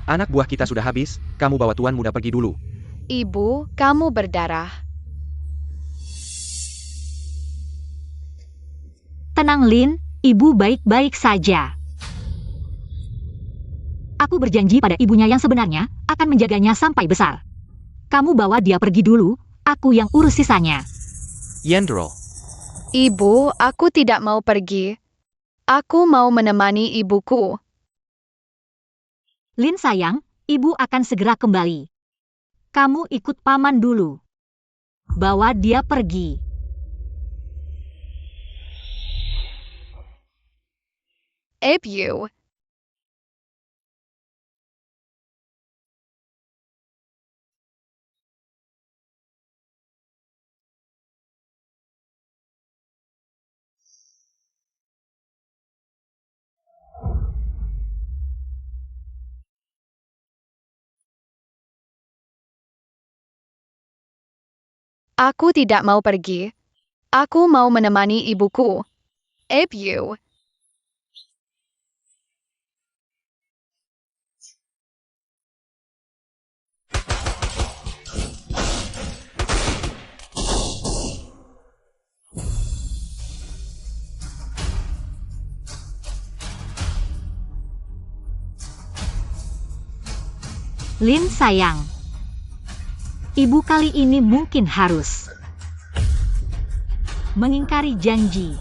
Anak buah kita sudah habis, kamu bawa tuan muda pergi dulu. Ibu, kamu berdarah. Tenang Lin, ibu baik-baik saja. Aku berjanji pada ibunya yang sebenarnya, akan menjaganya sampai besar. Kamu bawa dia pergi dulu, aku yang urus sisanya. Yendro. Ibu, aku tidak mau pergi. Aku mau menemani ibuku. Lin sayang, ibu akan segera kembali. Kamu ikut paman dulu. Bawa dia pergi. Ibu. Aku tidak mau pergi. Aku mau menemani ibuku. Ibu. Lin sayang. Ibu kali ini mungkin harus mengingkari janji.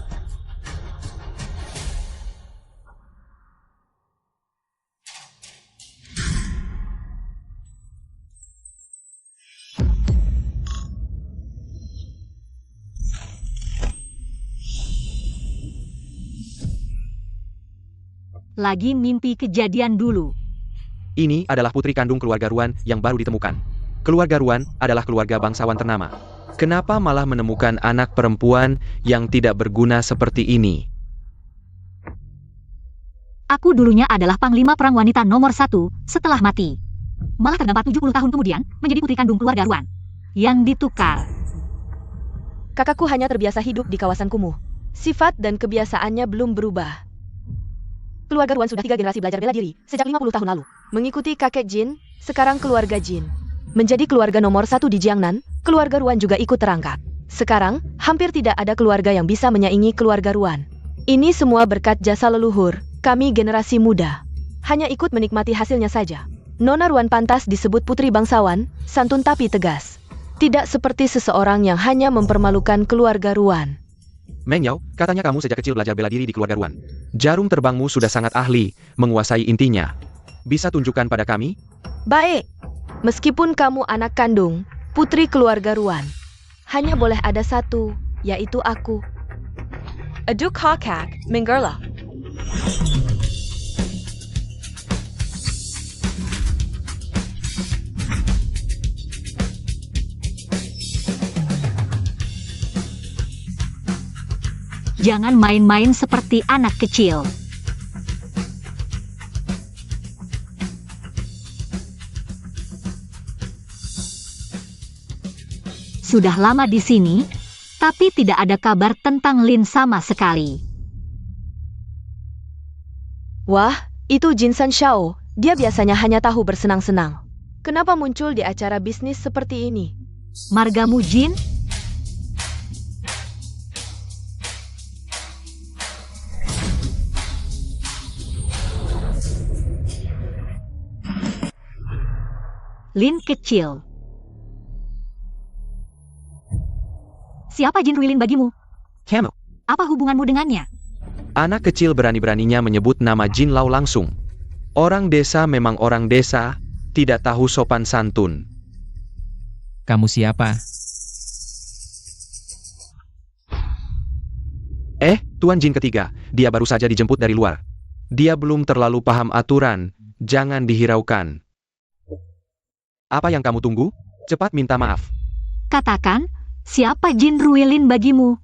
Lagi mimpi kejadian dulu. Ini adalah putri kandung keluarga Ruan yang baru ditemukan. Keluarga Ruan adalah keluarga bangsawan ternama. Kenapa malah menemukan anak perempuan yang tidak berguna seperti ini? Aku dulunya adalah panglima perang wanita nomor 1 setelah mati. Malah terdampar 70 tahun kemudian menjadi putri kandung keluarga Ruan. Yang ditukar. Kakakku hanya terbiasa hidup di kawasan kumuh. Sifat dan kebiasaannya belum berubah. Keluarga Ruan sudah 3 generasi belajar bela diri sejak 50 tahun lalu. Mengikuti kakek Jin, sekarang keluarga Jin. Menjadi keluarga nomor 1 di Jiangnan, keluarga Ruan juga ikut terangkat. Sekarang, hampir tidak ada keluarga yang bisa menyaingi keluarga Ruan. Ini semua berkat jasa leluhur, kami generasi muda. Hanya ikut menikmati hasilnya saja. Nona Ruan pantas disebut putri bangsawan, santun tapi tegas. Tidak seperti seseorang yang hanya mempermalukan keluarga Ruan. Meng Yao, katanya kamu sejak kecil belajar bela diri di keluarga Ruan. Jarum terbangmu sudah sangat ahli, menguasai intinya. Bisa tunjukkan pada kami? Baik. Meskipun kamu anak kandung, putri keluarga Ruan, hanya boleh ada satu, yaitu aku. Aduk Hakak, Minggerla. Jangan main-main seperti anak kecil. Sudah lama di sini, tapi tidak ada kabar tentang Lin sama sekali. Wah, itu Jinsan Xiao. Dia biasanya hanya tahu bersenang-senang. Kenapa muncul di acara bisnis seperti ini? Margamu Jin? Lin kecil. Siapa Jin Ruilin bagimu? Kamu. Apa hubunganmu dengannya? Anak kecil berani-beraninya menyebut nama Jin Lao langsung. Orang desa memang orang desa, tidak tahu sopan santun. Kamu siapa? Tuan Jin ketiga, dia baru saja dijemput dari luar. Dia belum terlalu paham aturan, jangan dihiraukan. Apa yang kamu tunggu? Cepat minta maaf. Katakan, siapa Jin Ruilin bagimu?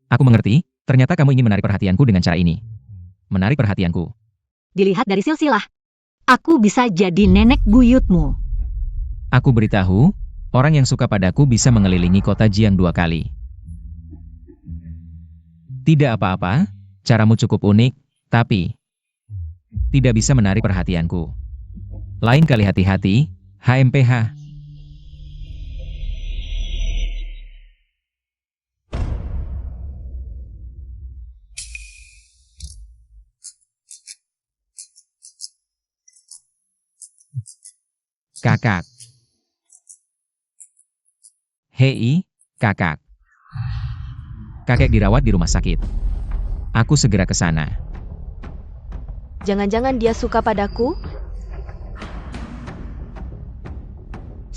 Aku mengerti, ternyata kamu ingin menarik perhatianku dengan cara ini. Menarik perhatianku. Dilihat dari silsilah, aku bisa jadi nenek buyutmu. Aku beritahu, orang yang suka padaku bisa mengelilingi kota Jiang 2 kali. Tidak apa-apa, caramu cukup unik, tapi tidak bisa menarik perhatianku. Lain kali hati-hati, HMPH. Kakak. Hei, kakak. Kakek dirawat di rumah sakit. Aku segera ke sana. Jangan-jangan dia suka padaku?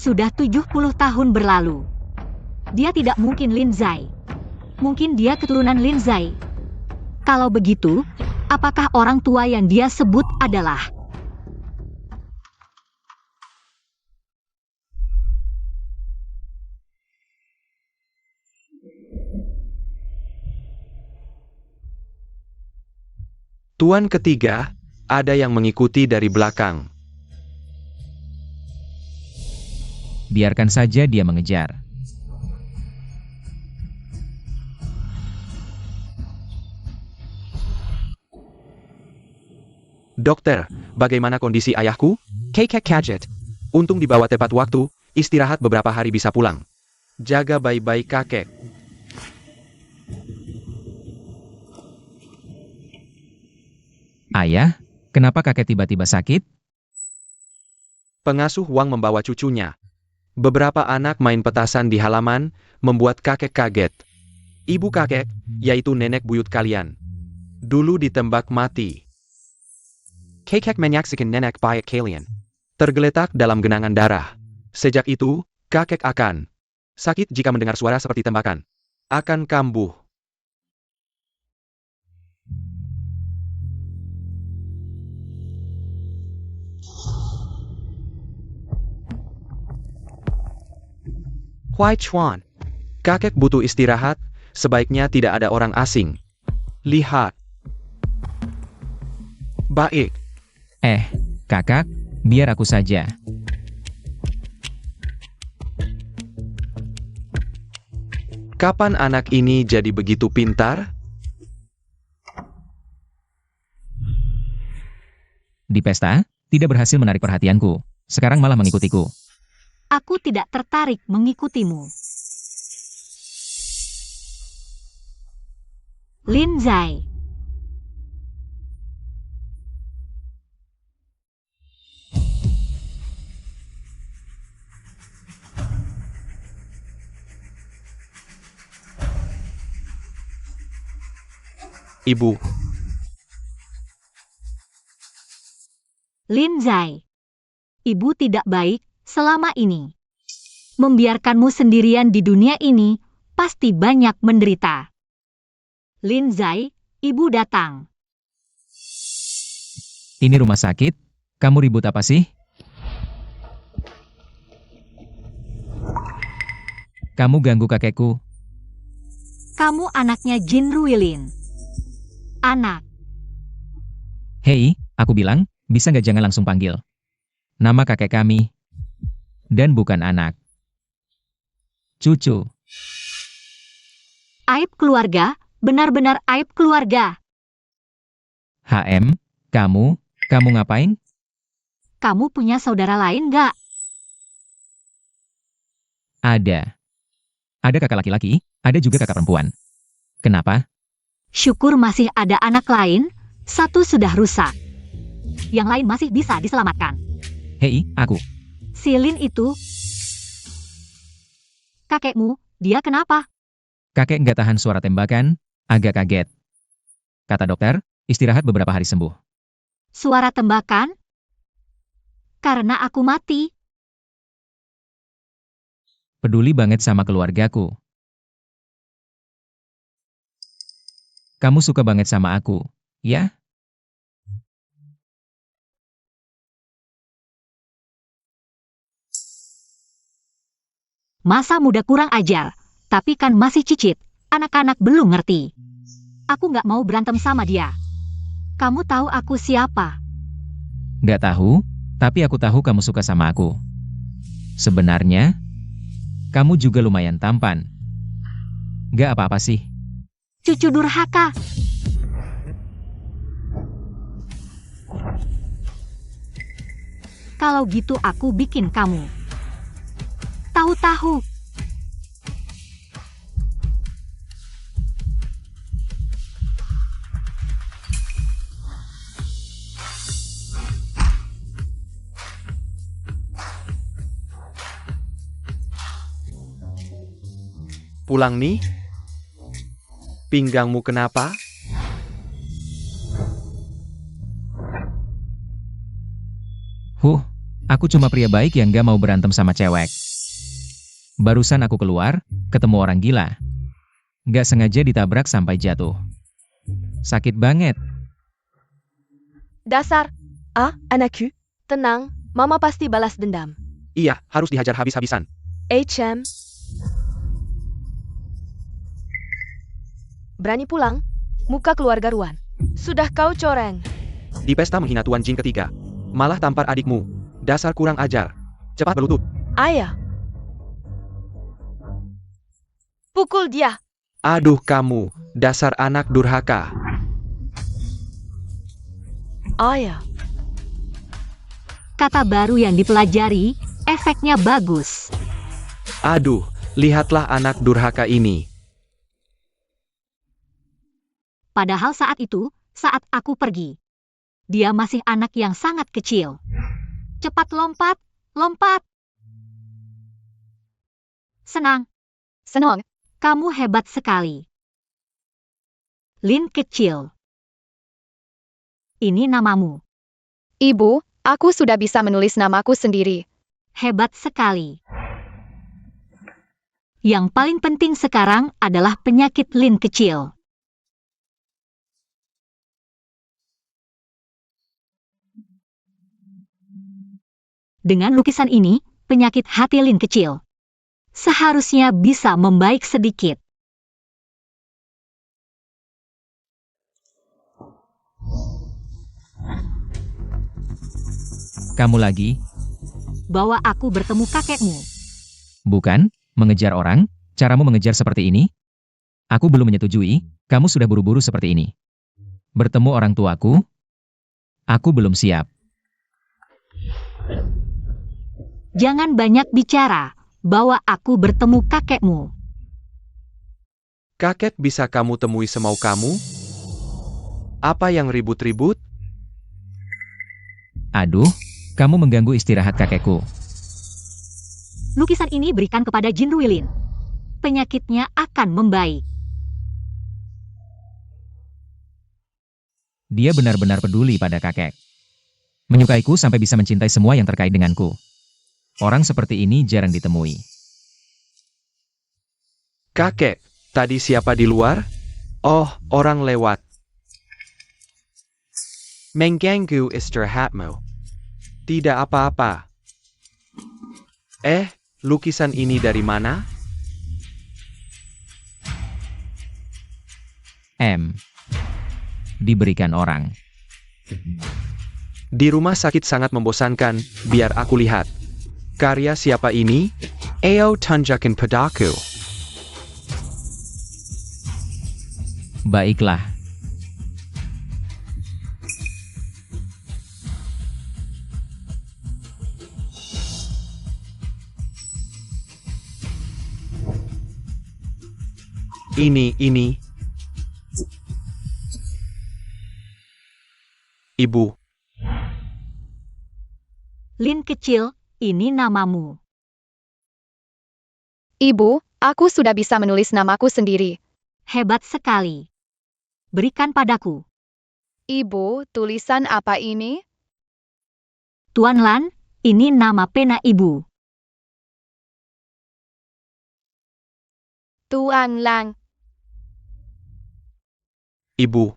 Sudah 70 tahun berlalu. Dia tidak mungkin Lin Zai. Mungkin dia keturunan Lin Zai. Kalau begitu, apakah orang tua yang dia sebut adalah... Tuan ketiga, ada yang mengikuti dari belakang. Biarkan saja dia mengejar. Dokter, bagaimana kondisi ayahku? Kakek kaget. Untung dibawa tepat waktu, istirahat beberapa hari bisa pulang. Jaga baik-baik kakek. Ayah, kenapa kakek tiba-tiba sakit? Pengasuh Wang membawa cucunya. Beberapa anak main petasan di halaman, membuat kakek kaget. Ibu kakek, yaitu nenek buyut kalian, dulu ditembak mati. Kakek menyaksikan nenek buyut kalian tergeletak dalam genangan darah. Sejak itu, kakek akan sakit jika mendengar suara seperti tembakan. Akan kambuh. Huai Chuan, kakek butuh istirahat, sebaiknya tidak ada orang asing. Lihat. Baik. Kakak, biar aku saja. Kapan anak ini jadi begitu pintar? Di pesta, tidak berhasil menarik perhatianku. Sekarang malah mengikutiku. Aku tidak tertarik mengikutimu. Lin Zai. Ibu. Lin Zai. Ibu tidak baik selama ini. Membiarkanmu sendirian di dunia ini pasti banyak menderita. Lin Zai, ibu datang. Ini rumah sakit? Kamu ribut apa sih? Kamu ganggu kakekku. Kamu anaknya Jin Ruilin. Anak. Hei, aku bilang, bisa nggak jangan langsung panggil. Nama kakek kami. Dan bukan anak. Cucu. Aib keluarga, benar-benar aib keluarga. kamu ngapain? Kamu punya saudara lain nggak? Ada. Ada kakak laki-laki, ada juga kakak perempuan. Kenapa? Syukur masih ada anak lain, satu sudah rusak. Yang lain masih bisa diselamatkan. Hei, aku. Si Lin itu... Kakekmu, dia kenapa? Kakek nggak tahan suara tembakan, agak kaget. Kata dokter, istirahat beberapa hari sembuh. Suara tembakan? Karena aku mati. Peduli banget sama keluargaku. Kamu suka banget sama aku, ya? Masa muda kurang ajar, tapi kan masih cicit. Anak-anak belum ngerti. Aku nggak mau berantem sama dia. Kamu tahu aku siapa? Nggak tahu, tapi aku tahu kamu suka sama aku. Sebenarnya, kamu juga lumayan tampan. Nggak apa-apa sih. Cucu durhaka. Kalau gitu aku bikin kamu tahu-tahu. Pulang nih? Pinggangmu kenapa? Aku cuma pria baik yang gak mau berantem sama cewek. Barusan aku keluar, ketemu orang gila. Gak sengaja ditabrak sampai jatuh. Sakit banget. Dasar. Anakku. Tenang, Mama pasti balas dendam. Iya, harus dihajar habis-habisan. HM. Berani pulang? Muka keluarga Ruan. Sudah kau coreng. Di pesta menghina Tuan Jin ketiga. Malah tampar adikmu. Dasar kurang ajar. Cepat berlutut. Ayah. Pukul dia. Aduh kamu, dasar anak durhaka. Ayah. Kata baru yang dipelajari, efeknya bagus. Aduh, lihatlah anak durhaka ini. Padahal saat itu, saat aku pergi, dia masih anak yang sangat kecil. Cepat lompat, lompat. Senang, Senang. kamu hebat sekali. Lin kecil. Ini namamu. Ibu, aku sudah bisa menulis namaku sendiri. Hebat sekali. Yang paling penting sekarang adalah penyakit Lin kecil. Dengan lukisan ini, penyakit hati Lin kecil seharusnya bisa membaik sedikit. Kamu lagi? Bawa aku bertemu kakekmu. Bukan? Mengejar orang? Caramu mengejar seperti ini? Aku belum menyetujui, kamu sudah buru-buru seperti ini. Bertemu orang tuaku? Aku belum siap. Jangan banyak bicara. Bawa aku bertemu kakekmu. Kakek bisa kamu temui semau kamu? Apa yang ribut-ribut? Aduh, kamu mengganggu istirahat kakekku. Lukisan ini berikan kepada Jin Ruilin. Penyakitnya akan membaik. Dia benar-benar peduli pada kakek. Menyukaiku sampai bisa mencintai semua yang terkait denganku. Orang seperti ini jarang ditemui. Kakek, tadi siapa di luar? Oh, orang lewat. Mengganggu istirahatmu. Tidak apa-apa. Lukisan ini dari mana? Diberikan orang. Di rumah sakit sangat membosankan, biar aku lihat. Karya siapa ini? Ayo tunjukin padaku. Baiklah. Ini. Ibu. Lin kecil, ini namamu. Ibu, aku sudah bisa menulis namaku sendiri. Hebat sekali. Berikan padaku. Ibu, tulisan apa ini? Tuan Lan, ini nama pena ibu. Tuan Lang. Ibu.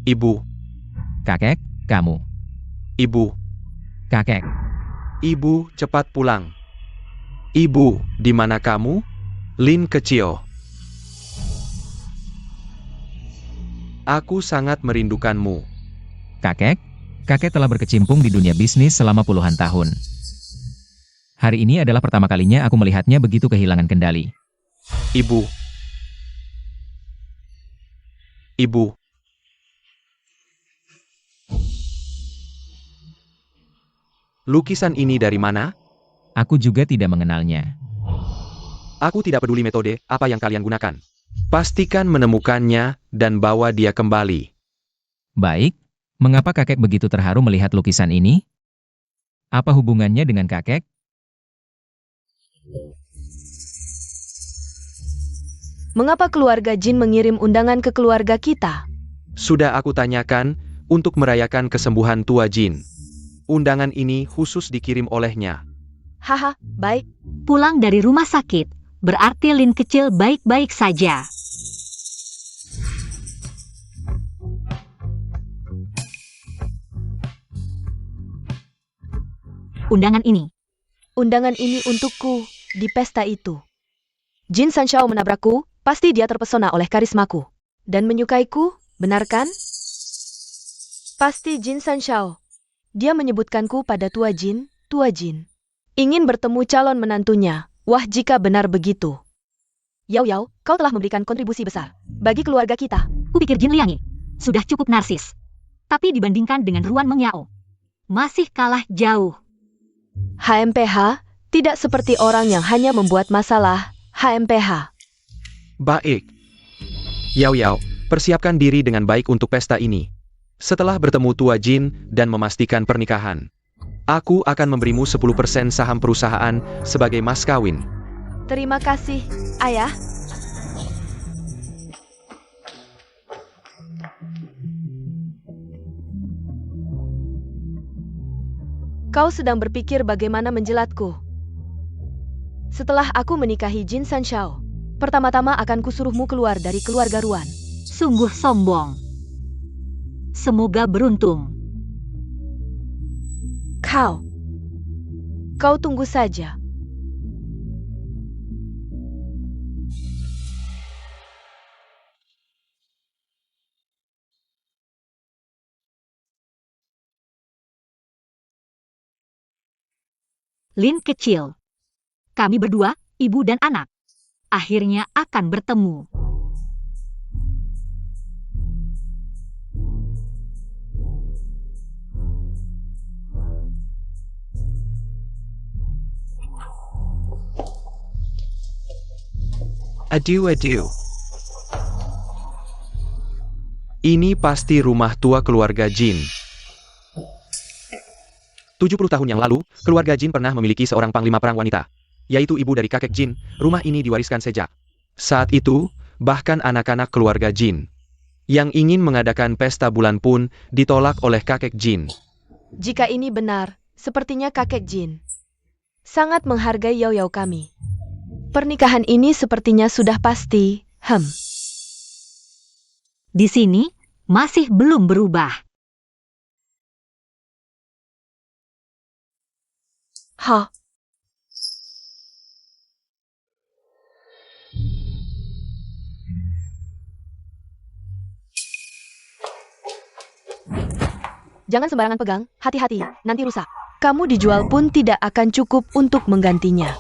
Ibu. Kakek, kamu. Ibu. Kakek. Ibu, cepat pulang. Ibu, di mana kamu? Lin kecil. Aku sangat merindukanmu. Kakek telah berkecimpung di dunia bisnis selama puluhan tahun. Hari ini adalah pertama kalinya aku melihatnya begitu kehilangan kendali. Ibu. Ibu. Lukisan ini dari mana? Aku juga tidak mengenalnya. Aku tidak peduli metode apa yang kalian gunakan. Pastikan menemukannya dan bawa dia kembali. Baik, mengapa kakek begitu terharu melihat lukisan ini? Apa hubungannya dengan kakek? Mengapa keluarga Jin mengirim undangan ke keluarga kita? Sudah aku tanyakan untuk merayakan kesembuhan tua Jin. Undangan ini khusus dikirim olehnya. Haha, baik. Pulang dari rumah sakit, berarti Lin kecil baik-baik saja. Undangan ini. Undangan ini untukku di pesta itu. Jin Sanshao menabrakku, pasti dia terpesona oleh karismaku. Dan menyukaiku, benar kan? Pasti Jin Sanshao. Dia menyebutkanku pada tua Jin. Ingin bertemu calon menantunya. Wah, jika benar begitu. Yao Yao, kau telah memberikan kontribusi besar bagi keluarga kita. Kupikir Jin Liangi sudah cukup narsis. Tapi dibandingkan dengan Ruan Mengyao, masih kalah jauh. HMPH, tidak seperti orang yang hanya membuat masalah. HMPH. Baik. Yao Yao, persiapkan diri dengan baik untuk pesta ini. Setelah bertemu tua Jin dan memastikan pernikahan, aku akan memberimu 10% saham perusahaan sebagai mas kawin. Terima kasih, Ayah. Kau sedang berpikir bagaimana menjelatku. Setelah aku menikahi Jin Sanshao, pertama-tama akan kusuruhmu keluar dari keluarga Ruan. Sungguh sombong. Semoga beruntung. Kau tunggu saja. Lin kecil. Kami berdua, ibu dan anak, akhirnya akan bertemu. Aduh. Ini pasti rumah tua keluarga Jin. 70 tahun yang lalu, keluarga Jin pernah memiliki seorang panglima perang wanita, yaitu ibu dari kakek Jin. Rumah ini diwariskan sejak saat itu, bahkan anak-anak keluarga Jin yang ingin mengadakan pesta bulan pun ditolak oleh kakek Jin. Jika ini benar, sepertinya kakek Jin sangat menghargai Yao Yao kami. Pernikahan ini sepertinya sudah pasti. Di sini, masih belum berubah. Hah? Jangan sembarangan pegang, hati-hati, nanti rusak. Kamu dijual pun tidak akan cukup untuk menggantinya.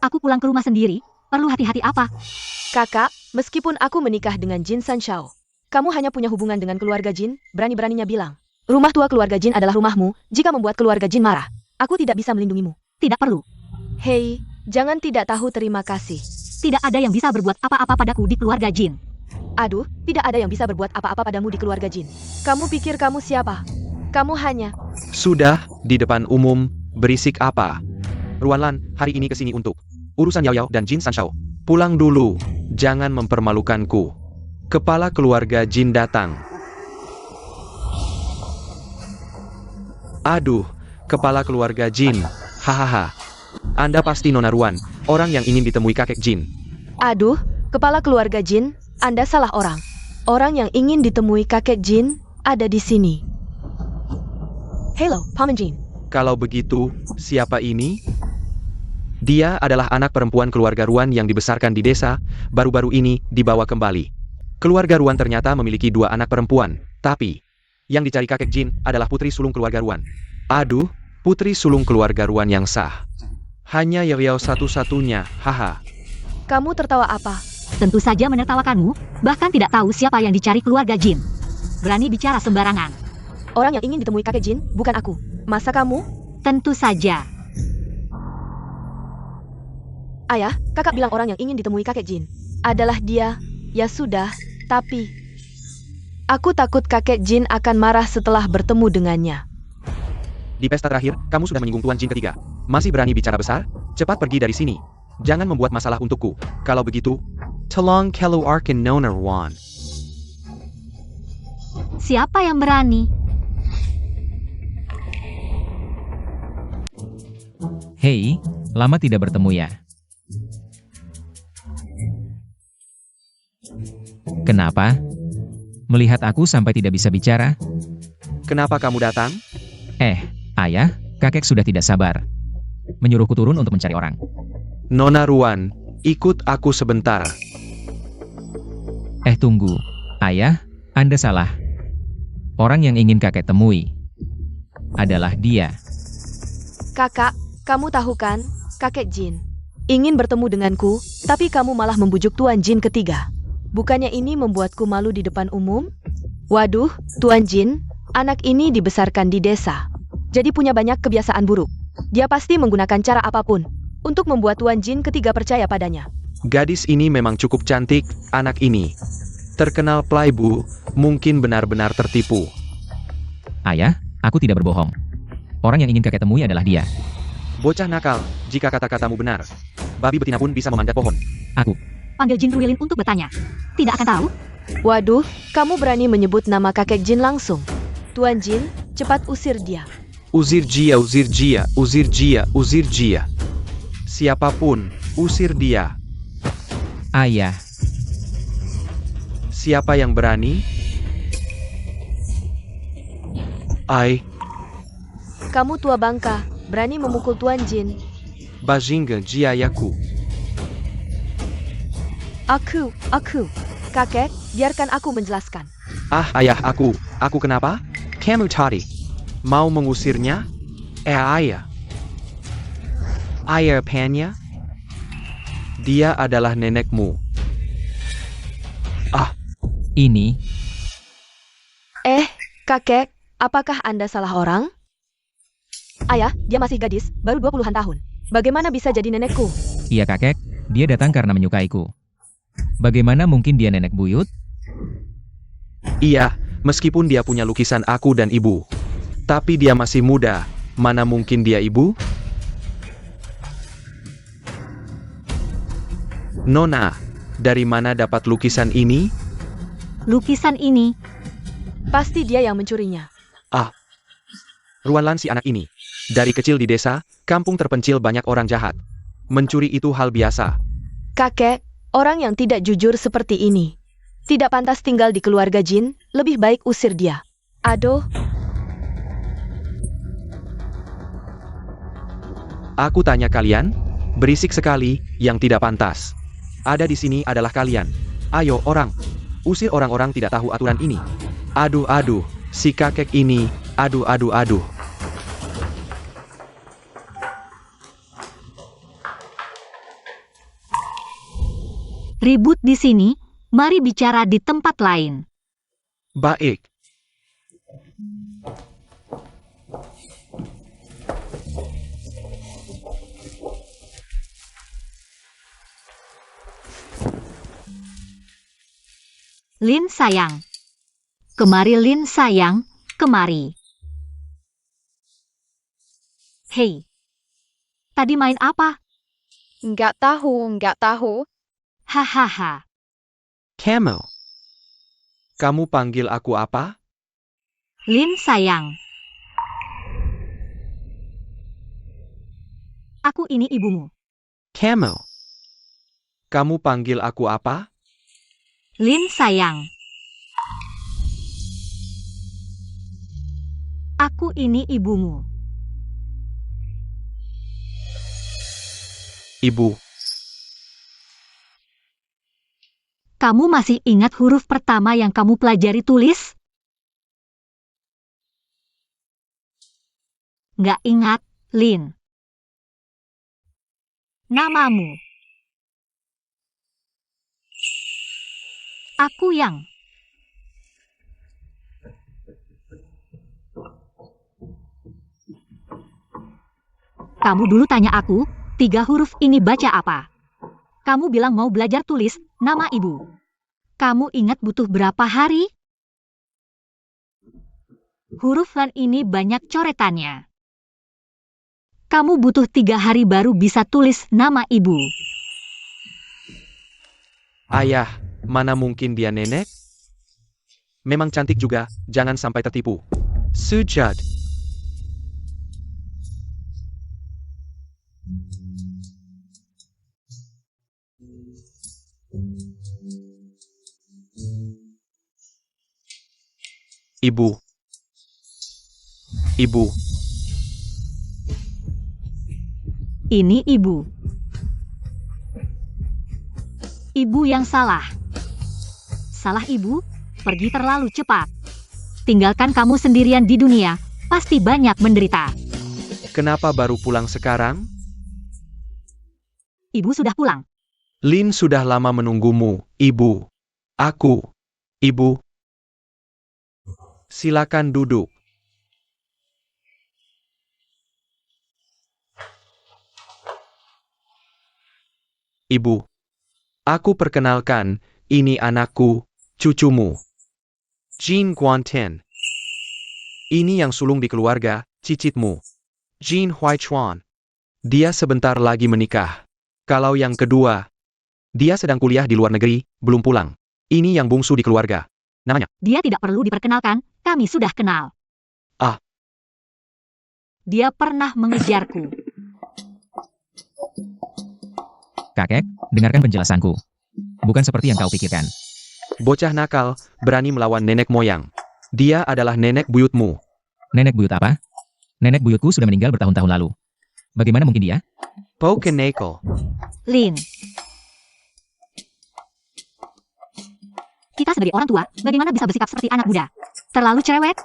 Aku pulang ke rumah sendiri, perlu hati-hati apa? Kakak, meskipun aku menikah dengan Jin Sanshao, kamu hanya punya hubungan dengan keluarga Jin, berani-beraninya bilang. Rumah tua keluarga Jin adalah rumahmu, jika membuat keluarga Jin marah, aku tidak bisa melindungimu. Tidak perlu. Hei, jangan tidak tahu terima kasih. Tidak ada yang bisa berbuat apa-apa padaku di keluarga Jin. Aduh, tidak ada yang bisa berbuat apa-apa padamu di keluarga Jin. Kamu pikir kamu siapa? Kamu hanya... Sudah, di depan umum, berisik apa? Ruanlan, hari ini kesini untuk urusan Yao Yao dan Jin Sanshao. Pulang dulu, jangan mempermalukanku. Kepala keluarga Jin datang. Aduh, kepala keluarga Jin. Hahaha. Anda pasti Nona Ruan, orang yang ingin ditemui kakek Jin. Aduh, kepala keluarga Jin, Anda salah orang. Orang yang ingin ditemui kakek Jin ada di sini. Hello, Paman Jin. Kalau begitu, siapa ini? Dia adalah anak perempuan keluarga Ruan yang dibesarkan di desa, baru-baru ini dibawa kembali. Keluarga Ruan ternyata memiliki 2 anak perempuan, tapi yang dicari kakek Jin adalah putri sulung keluarga Ruan. Aduh, putri sulung keluarga Ruan yang sah. Hanya Yeriao satu-satunya, haha. Kamu tertawa apa? Tentu saja menertawakanmu, bahkan tidak tahu siapa yang dicari keluarga Jin. Berani bicara sembarangan. Orang yang ingin ditemui kakek Jin, bukan aku. Masa kamu? Tentu saja. Ayah, kakak bilang orang yang ingin ditemui kakek Jin adalah dia. Ya sudah, tapi aku takut kakek Jin akan marah setelah bertemu dengannya. Di pesta terakhir, kamu sudah menyinggung Tuan Jin ketiga. Masih berani bicara besar? Cepat pergi dari sini. Jangan membuat masalah untukku. Kalau begitu, tolong keluarkan Nona Ruan. Siapa yang berani? Hei, lama tidak bertemu ya. Kenapa? Melihat aku sampai tidak bisa bicara? Kenapa kamu datang? Ayah, kakek sudah tidak sabar. Menyuruhku turun untuk mencari orang. Nona Ruan, ikut aku sebentar. Tunggu. Ayah, Anda salah. Orang yang ingin kakek temui adalah dia. Kakak, kamu tahu kan, kakek Jin ingin bertemu denganku, tapi kamu malah membujuk Tuan Jin ketiga. Bukannya ini membuatku malu di depan umum? Waduh, Tuan Jin, anak ini dibesarkan di desa, jadi punya banyak kebiasaan buruk. Dia pasti menggunakan cara apapun untuk membuat Tuan Jin ketiga percaya padanya. Gadis ini memang cukup cantik, anak ini. Terkenal playboy, mungkin benar-benar tertipu. Ayah, aku tidak berbohong. Orang yang ingin kakek temui adalah dia. Bocah nakal, jika kata-katamu benar, babi betina pun bisa memanjat pohon. Aku. Panggil Jin Ruilin untuk bertanya. Tidak akan tahu? Waduh, kamu berani menyebut nama kakek Jin langsung. Tuan Jin, cepat usir dia. Usir Jia, usir Jia, usir Jia, usir Jia. Siapapun, usir dia. Ayah, Siapa yang berani? Kamu tua bangka, berani memukul Tuan Jin. Bajinga Jia Yaku. Aku. Kakek, biarkan aku menjelaskan. Ayah aku kenapa? Kamu tadi mau mengusirnya? Ayah. Ayah Panya? Dia adalah nenekmu. ini. Kakek, apakah Anda salah orang? Ayah, dia masih gadis, baru 20-an tahun. Bagaimana bisa jadi nenekku? Iya kakek, dia datang karena menyukaiku. Bagaimana mungkin dia nenek buyut? Iya, meskipun dia punya lukisan aku dan ibu. Tapi dia masih muda, mana mungkin dia ibu? Nona, dari mana dapat lukisan ini? Lukisan ini. Pasti dia yang mencurinya. Ruanlan si anak ini. Dari kecil di desa, kampung terpencil banyak orang jahat. Mencuri itu hal biasa. Kakek, orang yang tidak jujur seperti ini tidak pantas tinggal di keluarga Jin, lebih baik usir dia. Aduh, Aku tanya kalian, berisik sekali, yang tidak pantas. Ada di sini adalah kalian. Ayo orang, usir orang-orang tidak tahu aturan ini. Aduh, si kakek ini, aduh. Ribut di sini, mari bicara di tempat lain. Baik. Lin sayang. Kemari Lin sayang, kemari. Hei. Tadi main apa? Nggak tahu. Hahaha. Kamu. Kamu panggil aku apa? Lin sayang. Aku ini ibumu. Kamu. Kamu panggil aku apa? Lin sayang. Aku ini ibumu. Ibu. Kamu masih ingat huruf pertama yang kamu pelajari tulis? Nggak ingat, Lin. namamu. Aku yang. Kamu dulu tanya aku, 3 huruf ini baca apa? Kamu bilang mau belajar tulis nama ibu. Kamu ingat butuh berapa hari? Huruf Lan ini banyak coretannya. Kamu butuh 3 hari baru bisa tulis nama ibu. Ayah, mana mungkin dia nenek? Memang cantik juga, jangan sampai tertipu. Sujud. Ibu. Ibu. Ini ibu. Ibu yang salah. Salah ibu, pergi terlalu cepat. Tinggalkan kamu sendirian di dunia, pasti banyak menderita. Kenapa baru pulang sekarang? Ibu sudah pulang. Lin sudah lama menunggumu, ibu. Aku. Ibu. Silakan duduk. Ibu. Aku perkenalkan, ini anakku, cucumu. Jin Guanten. Ini yang sulung di keluarga, cicitmu. Jin Huaichuan. Dia sebentar lagi menikah. Kalau yang kedua, dia sedang kuliah di luar negeri, belum pulang. Ini yang bungsu di keluarga. Namanya. Dia tidak perlu diperkenalkan, kami sudah kenal. Ah. Dia pernah mengejarku. Kakek, dengarkan penjelasanku. Bukan seperti yang kau pikirkan. Bocah nakal, berani melawan nenek moyang. Dia adalah nenek buyutmu. Nenek buyut apa? Nenek buyutku sudah meninggal bertahun-tahun lalu. Bagaimana mungkin dia? Pokenakel. Lin. Kita sebagai orang tua, bagaimana bisa bersikap seperti anak muda? Terlalu cerewet?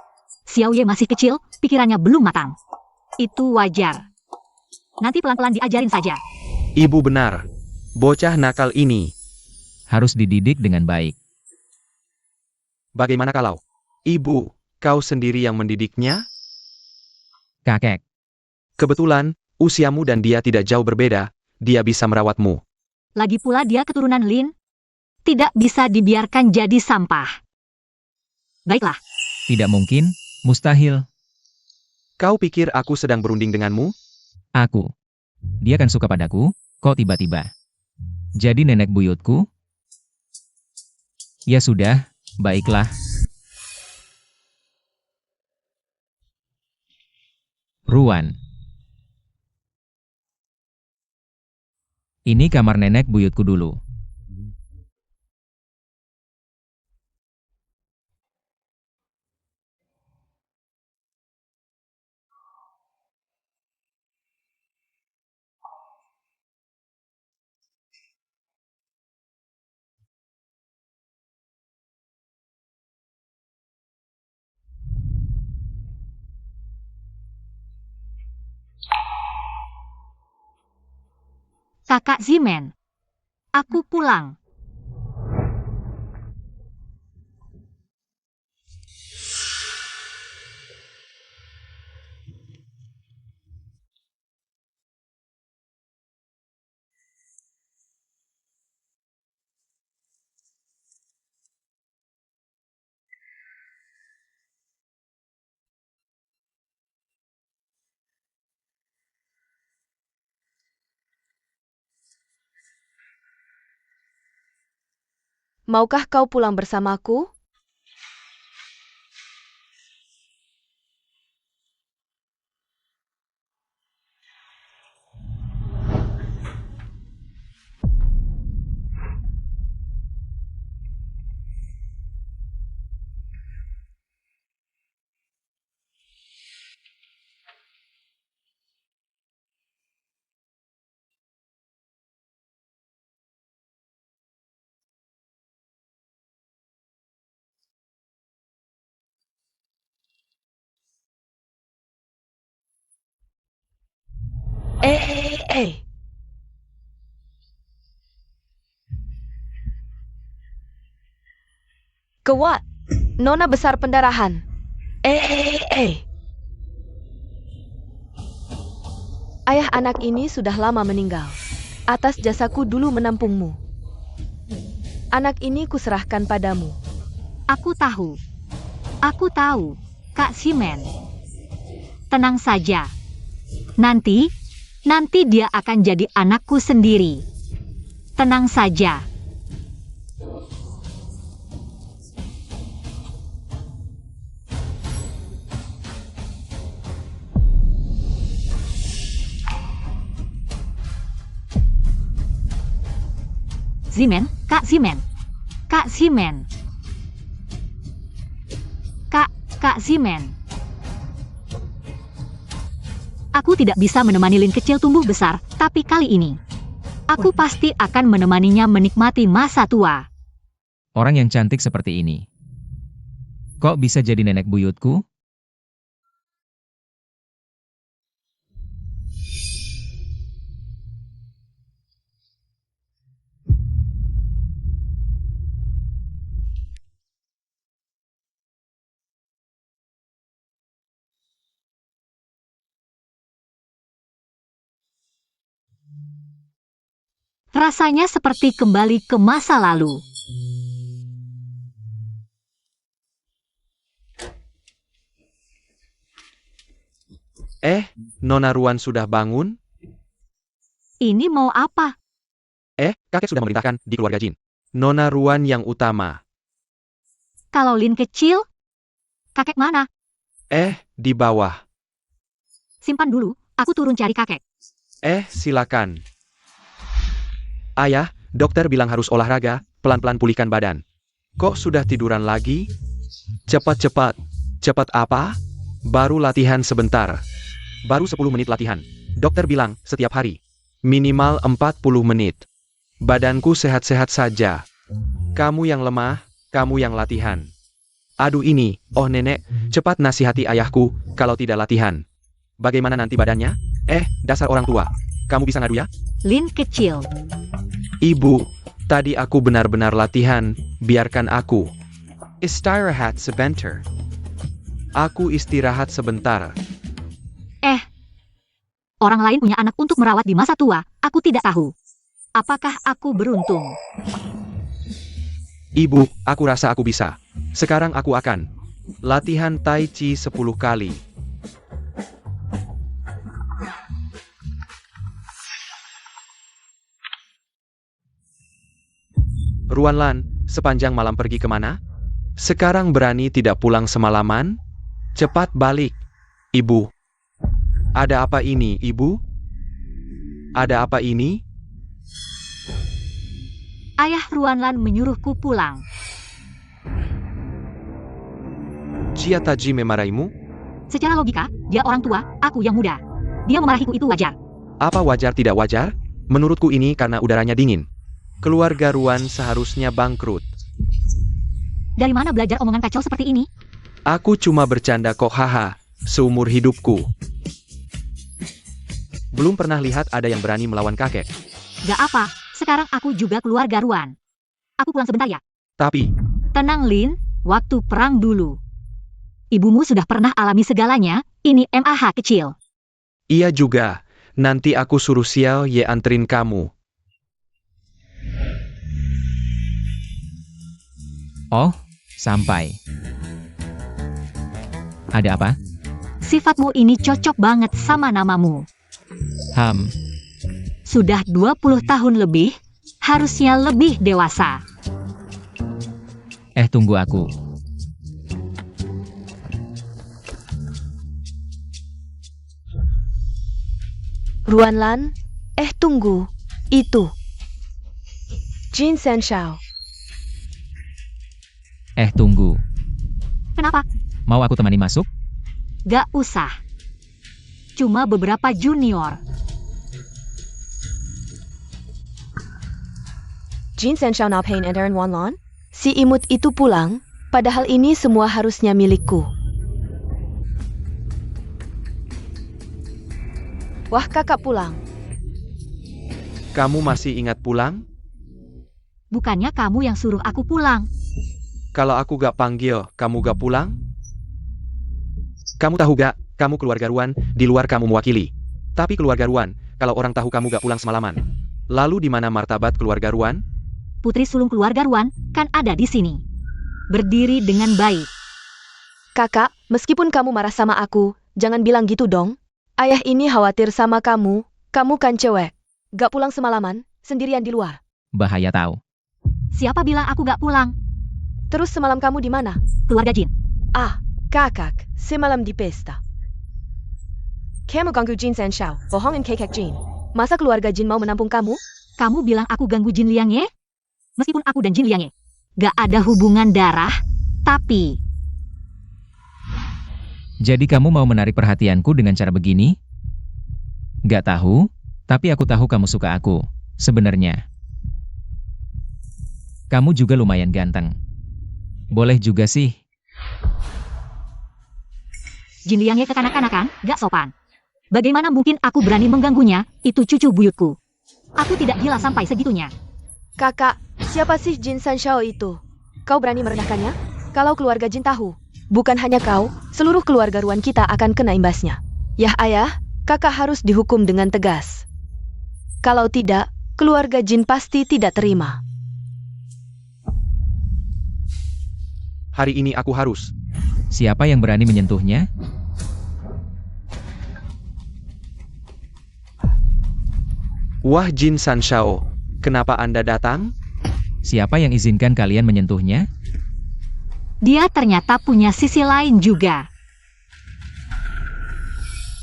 Xiao Ye masih kecil, pikirannya belum matang. Itu wajar. Nanti pelan-pelan diajarin saja. Ibu benar. Bocah nakal ini. Harus dididik dengan baik. Bagaimana kalau? Ibu, kau sendiri yang mendidiknya? Kakek, Kebetulan, usiamu dan dia tidak jauh berbeda, dia bisa merawatmu. Lagi pula dia keturunan Lin. Tidak bisa dibiarkan jadi sampah. Baiklah, tidak mungkin, mustahil. Kau pikir aku sedang berunding denganmu? Aku. Dia kan suka padaku, kok tiba-tiba. Jadi nenek buyutku? Ya sudah, baiklah. Ruan. Ini kamar nenek buyutku dulu. Kakak Zimen. Aku pulang. Maukah kau pulang bersamaku? Eh. Gawat! Nona besar pendarahan. Ayah anak ini sudah lama meninggal. Atas jasaku dulu menampungmu. Anak ini kuserahkan padamu. Aku tahu. Aku tahu, Kak Simen. Tenang saja. Nanti dia akan jadi anakku sendiri. Tenang saja. Zimen, Kak Zimen. Kak Zimen. Kak Zimen. Aku tidak bisa menemani Lin kecil tumbuh besar, tapi kali ini aku pasti akan menemaninya menikmati masa tua. Orang yang cantik seperti ini. Kok bisa jadi nenek buyutku? Rasanya seperti kembali ke masa lalu. Nona Ruan sudah bangun? Ini mau apa? Kakek sudah memerintahkan di keluarga Jin. Nona Ruan yang utama. Kalau Lin kecil? Kakek mana? Di bawah. Simpan dulu, aku turun cari kakek. Silakan. Ayah, dokter bilang harus olahraga, pelan-pelan pulihkan badan. Kok sudah tiduran lagi? Cepat-cepat. Cepat apa? Baru latihan sebentar. Baru 10 menit latihan. Dokter bilang, setiap hari. Minimal 40 menit. Badanku sehat-sehat saja. Kamu yang lemah, kamu yang latihan. Aduh ini, oh nenek, cepat nasihati ayahku, kalau tidak latihan. Bagaimana nanti badannya? Dasar orang tua. Kamu bisa ngadu ya? Lin kecil. Ibu, tadi aku benar-benar latihan, biarkan aku. Istirahat sebentar. Aku istirahat sebentar. Orang lain punya anak untuk merawat di masa tua, aku tidak tahu. Apakah aku beruntung? Ibu, aku rasa aku bisa. Sekarang aku akan latihan Tai Chi 10 kali. Ruan Lan, sepanjang malam pergi kemana? Sekarang berani tidak pulang semalaman? Cepat balik. Ibu. Ada apa ini, Ibu? Ada apa ini? Ayah Ruan Lan menyuruhku pulang. Jia Taji memarahimu? Secara logika, dia orang tua, aku yang muda. Dia memarahiku itu wajar. Apa wajar tidak wajar? Menurutku ini karena udaranya dingin. Keluarga Ruan seharusnya bangkrut. Dari mana belajar omongan kacau seperti ini? Aku cuma bercanda kok haha, seumur hidupku. Belum pernah lihat ada yang berani melawan kakek. Gak apa, sekarang aku juga keluarga Ruan. Aku pulang sebentar ya. Tapi, Tenang Lin, waktu perang dulu. Ibumu sudah pernah alami segalanya, ini MAH kecil. iya juga. Nanti aku suruh Xiao Ye anterin kamu. Oh, sampai. Ada apa? Sifatmu ini cocok banget sama namamu. Sudah 20 tahun lebih, harusnya lebih dewasa. Tunggu aku. Ruan Lan, tunggu. Itu. Jin Senshao. Tunggu. Kenapa? Mau aku temani masuk? Gak usah. Cuma beberapa junior. Jin Senshao now pain enterin Wan Lan? Si imut itu pulang, padahal ini semua harusnya milikku. Wah, kakak pulang. Kamu masih ingat pulang? Bukannya kamu yang suruh aku pulang. Kalau aku gak panggil, kamu gak pulang? Kamu tahu gak, kamu keluarga Ruan, di luar kamu mewakili. Tapi keluarga Ruan, kalau orang tahu kamu gak pulang semalaman. Lalu di mana martabat keluarga Ruan? Putri sulung keluarga Ruan kan ada di sini. Berdiri dengan baik. Kakak, meskipun kamu marah sama aku, jangan bilang gitu dong. Ayah ini khawatir sama kamu kan cewek. Gak pulang semalaman, sendirian di luar. Bahaya tahu. Siapa bilang aku gak pulang? Terus semalam kamu di mana? Keluarga Jin. Ah, kakak, semalam di pesta. Kamu ganggu Jin Sanshao, bohongin kakak Jin. Masa keluarga Jin mau menampung kamu? Kamu bilang aku ganggu Jin Liangye? Meskipun aku dan Jin Liangye gak ada hubungan darah, tapi... Jadi kamu mau menarik perhatianku dengan cara begini? Gak tahu, tapi aku tahu kamu suka aku. Sebenarnya. Kamu juga lumayan ganteng. Boleh juga sih. Jin Liangye kekanak-kanakan, gak sopan. Bagaimana mungkin aku berani mengganggunya, itu cucu buyutku. Aku tidak gila sampai segitunya. Kakak, siapa sih Jin Sanshao itu? Kau berani merendahkannya? Kalau keluarga Jin tahu, bukan hanya kau, seluruh keluarga Ruan kita akan kena imbasnya. Yah ayah, kakak harus dihukum dengan tegas. Kalau tidak, keluarga Jin pasti tidak terima. Hari ini aku harus. Siapa yang berani menyentuhnya? Wah Jin Sanshao, kenapa Anda datang? Siapa yang izinkan kalian menyentuhnya? Dia ternyata punya sisi lain juga.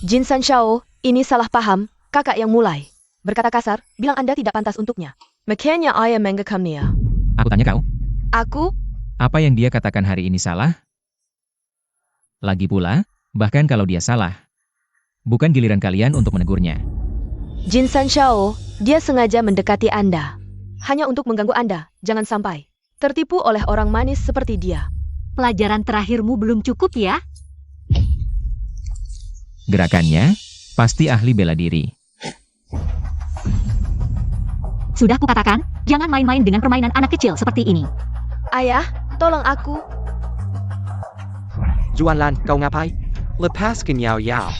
Jin Sanshao, ini salah paham, kakak yang mulai. Berkata kasar, bilang Anda tidak pantas untuknya. Makanya ayah mengekamnya. Aku tanya kau. Aku? Apa yang dia katakan hari ini salah? Lagi pula, bahkan kalau dia salah, bukan giliran kalian untuk menegurnya. Jin Sanshao, dia sengaja mendekati Anda. Hanya untuk mengganggu Anda, jangan sampai tertipu oleh orang manis seperti dia. Pelajaran terakhirmu belum cukup ya? Gerakannya, pasti ahli bela diri. Sudah kukatakan, jangan main-main dengan permainan anak kecil seperti ini. Ayah, tolong aku. Juanlan, kau ngapai? Lepaskan Yao Yao.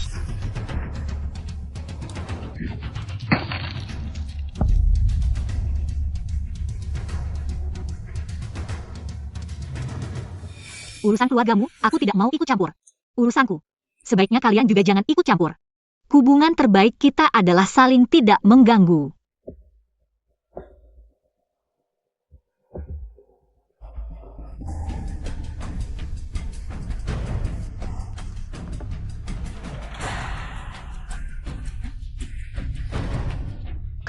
Urusan keluargamu, aku tidak mau ikut campur. Urusanku. Sebaiknya kalian juga jangan ikut campur. Hubungan terbaik kita adalah saling tidak mengganggu.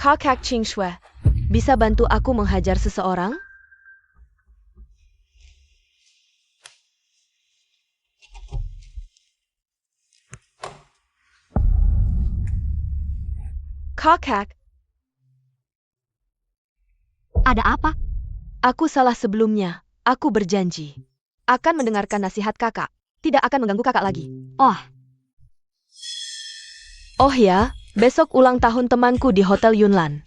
Kakak Ching Shui, bisa bantu aku menghajar seseorang? Kakak, Ada apa? aku salah sebelumnya. Aku berjanji akan mendengarkan nasihat kakak. Tidak akan mengganggu kakak lagi. Oh, Oh ya, besok ulang tahun temanku di Hotel Yunlan.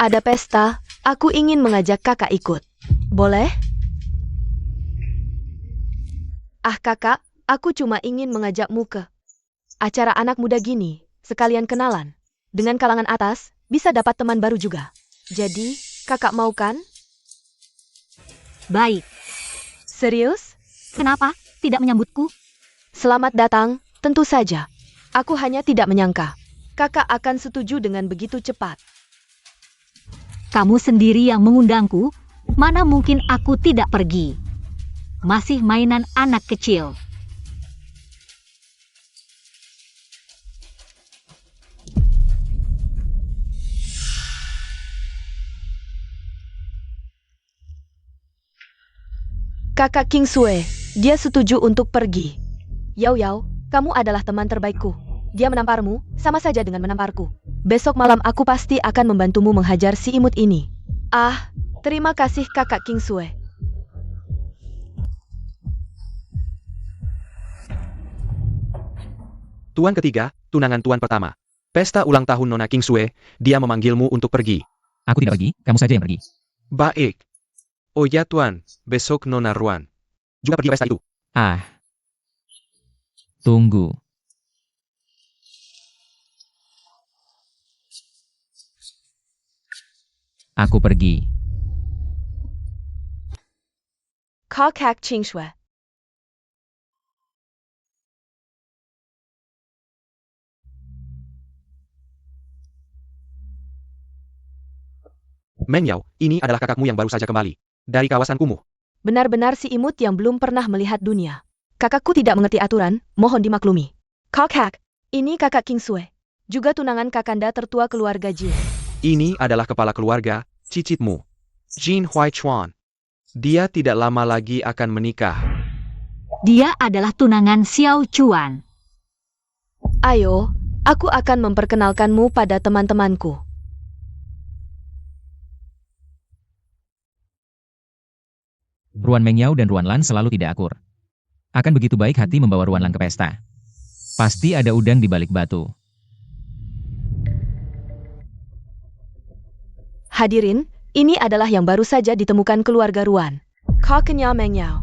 Ada pesta, aku ingin mengajak kakak ikut. Boleh? Ah kakak, aku cuma ingin mengajakmu ke acara anak muda gini, sekalian kenalan. Dengan kalangan atas, bisa dapat teman baru juga. Jadi, kakak mau kan? baik. Serius? Kenapa tidak menyambutku? Selamat datang, tentu saja. Aku hanya tidak menyangka. Kakak akan setuju dengan begitu cepat. Kamu sendiri yang mengundangku, mana mungkin aku tidak pergi. Masih mainan anak kecil. Kakak King Sue, dia setuju untuk pergi. Yao Yao, kamu adalah teman terbaikku. Dia menamparmu, sama saja dengan menamparku. Besok malam aku pasti akan membantumu menghajar si imut ini. Ah, terima kasih kakak King Sue. Tuan ketiga, tunangan tuan pertama. Pesta ulang tahun Nona King Sue, dia memanggilmu untuk pergi. Aku tidak pergi, kamu saja yang pergi. Baik. Oh ya Tuan, besok Nona Ruan juga pergi pesta itu. Ah. Tunggu. Aku pergi. Kakak Qingshui. Meng Yao, ini adalah kakakmu yang baru saja kembali dari kawasan kumuh. Benar-benar si imut yang belum pernah melihat dunia. Kakakku tidak mengerti aturan, mohon dimaklumi. Kakak, ini kakak Qingshui. Juga tunangan kakanda tertua keluarga Jin. Ini adalah kepala keluarga, cicitmu, Jin Huaichuan. Dia tidak lama lagi akan menikah. Dia adalah tunangan Xiao Chuan. Ayo, aku akan memperkenalkanmu pada teman-temanku. Ruan Mengyao dan Ruan Lan selalu tidak akur. Akan begitu baik hati membawa Ruan Lan ke pesta. Pasti ada udang di balik batu. Hadirin, ini adalah yang baru saja ditemukan keluarga Ruan. Kakaknya Mengyao.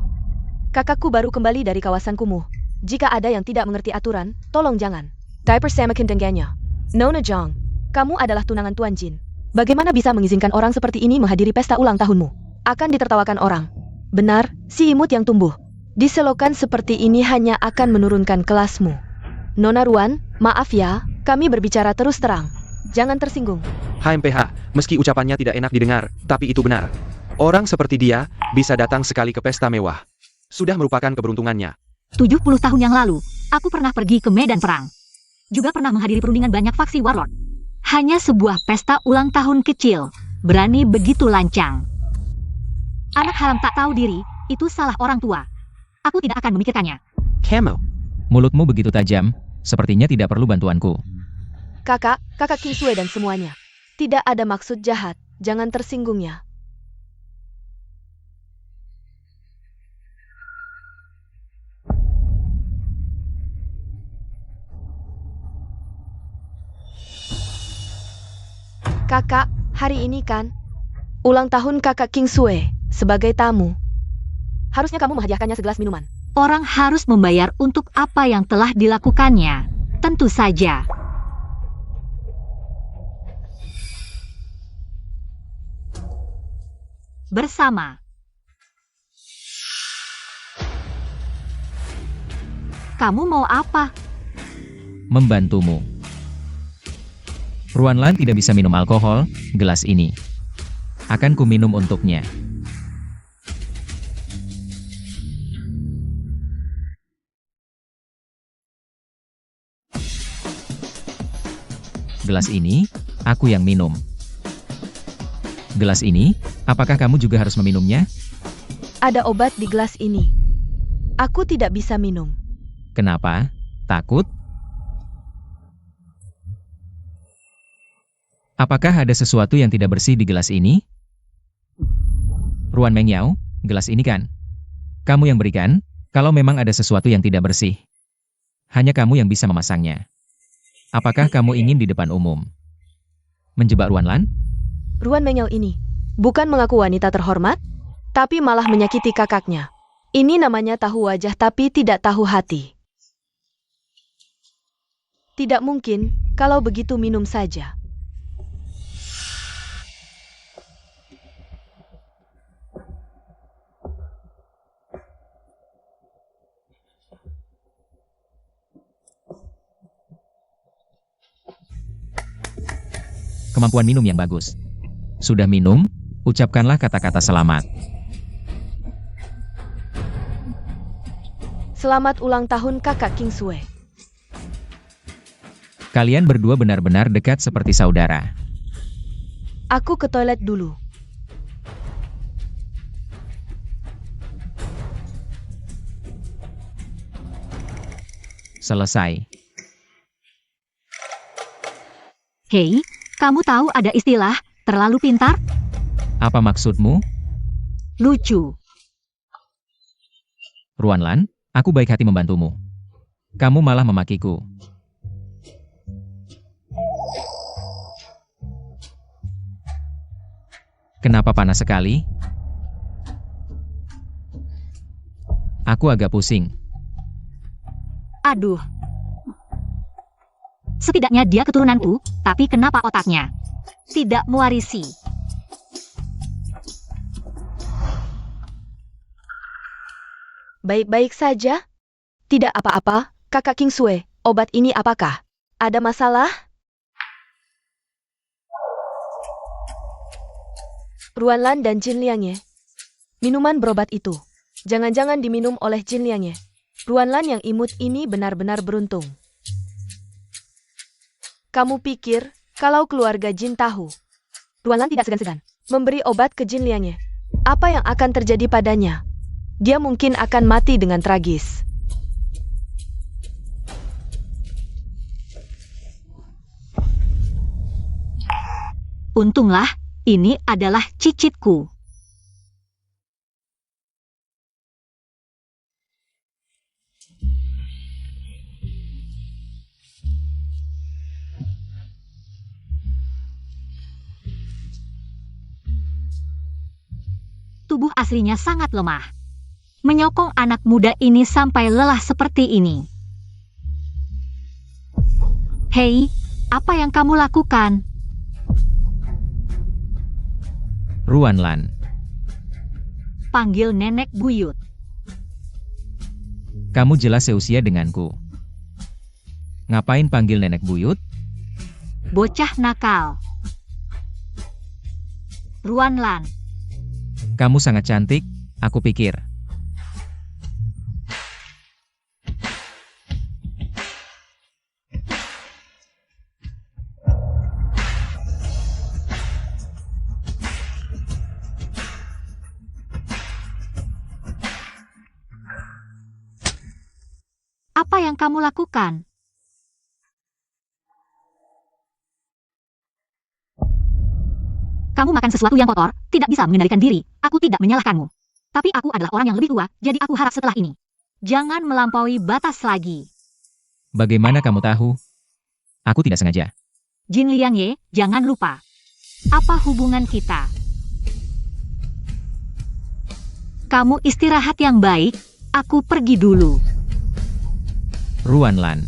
Kakakku baru kembali dari kawasan kumuh. Jika ada yang tidak mengerti aturan, tolong jangan. Dipersamakan dengannya. Nona Zhang, kamu adalah tunangan Tuan Jin. Bagaimana bisa mengizinkan orang seperti ini menghadiri pesta ulang tahunmu? Akan ditertawakan orang. Benar, si imut yang tumbuh. Diselokan seperti ini hanya akan menurunkan kelasmu. Nona Ruan, maaf ya, kami berbicara terus terang. Jangan tersinggung. HMPH, meski ucapannya tidak enak didengar, tapi itu benar. Orang seperti dia, bisa datang sekali ke pesta mewah. Sudah merupakan keberuntungannya. 70 tahun yang lalu, aku pernah pergi ke medan perang. Juga pernah menghadiri perundingan banyak faksi warlord. Hanya sebuah pesta ulang tahun kecil, berani begitu lancang. Anak haram tak tahu diri, itu salah orang tua. Aku tidak akan memikirkannya. Camo. Mulutmu begitu tajam, sepertinya tidak perlu bantuanku. Kakak Qingshui dan semuanya. Tidak ada maksud jahat, jangan tersinggung ya. Kakak, hari ini kan ulang tahun kakak Qingshui. Sebagai tamu, harusnya kamu menghadiahkannya segelas minuman. Orang harus membayar untuk apa yang telah dilakukannya. Tentu saja. Bersama. Kamu mau apa? Membantumu. Ruan Lan tidak bisa minum alkohol, gelas ini. Akan ku minum untuknya. Gelas ini, aku yang minum. Gelas ini, apakah kamu juga harus meminumnya? Ada obat di gelas ini. Aku tidak bisa minum. Kenapa? Takut? Apakah ada sesuatu yang tidak bersih di gelas ini? Ruan Mengyao, gelas ini kan? Kamu yang berikan, kalau memang ada sesuatu yang tidak bersih. Hanya kamu yang bisa memasangnya. Apakah kamu ingin di depan umum menjebak Ruan Lan? Ruan Mengyao ini bukan mengaku wanita terhormat, tapi malah menyakiti kakaknya. Ini namanya tahu wajah tapi tidak tahu hati. Tidak mungkin, kalau begitu minum saja. Kemampuan minum yang bagus. Sudah minum, ucapkanlah kata-kata selamat. Selamat ulang tahun kakak Qingshui. Kalian berdua benar-benar dekat seperti saudara. Aku ke toilet dulu. Selesai. Hei, kamu tahu ada istilah, terlalu pintar? Apa maksudmu? Lucu. Ruan Lan, aku baik hati membantumu. Kamu malah memakiku. Kenapa panas sekali? Aku agak pusing. Aduh. Setidaknya dia keturunanku, tapi kenapa otaknya tidak mewarisi? Baik-baik saja? Tidak apa-apa, kakak Kingsue. Obat ini apakah? Ada masalah? Ruanlan dan Jin Liangye. Minuman berobat itu. Jangan-jangan diminum oleh Jin Liangye. Ruanlan yang imut ini benar-benar beruntung. Kamu pikir, kalau keluarga Jin tahu? Ruanlan tidak segan-segan memberi obat ke Jin Liangye. Apa yang akan terjadi padanya? Dia mungkin akan mati dengan tragis. Untunglah, ini adalah cicitku. Tubuh aslinya sangat lemah. Menyokong anak muda ini sampai lelah seperti ini. Hei, apa yang kamu lakukan? Ruanlan. Panggil nenek buyut. Kamu jelas seusia denganku. Ngapain panggil nenek buyut? Bocah nakal. Ruanlan. Kamu sangat cantik, aku pikir. Apa yang kamu lakukan? Kamu makan sesuatu yang kotor, tidak bisa mengendalikan diri. Aku tidak menyalahkanmu. Tapi aku adalah orang yang lebih tua, jadi aku harap setelah ini jangan melampaui batas lagi. Bagaimana kamu tahu? Aku tidak sengaja. Jin Liangye, jangan lupa. Apa hubungan kita? Kamu istirahat yang baik, aku pergi dulu. Ruanlan.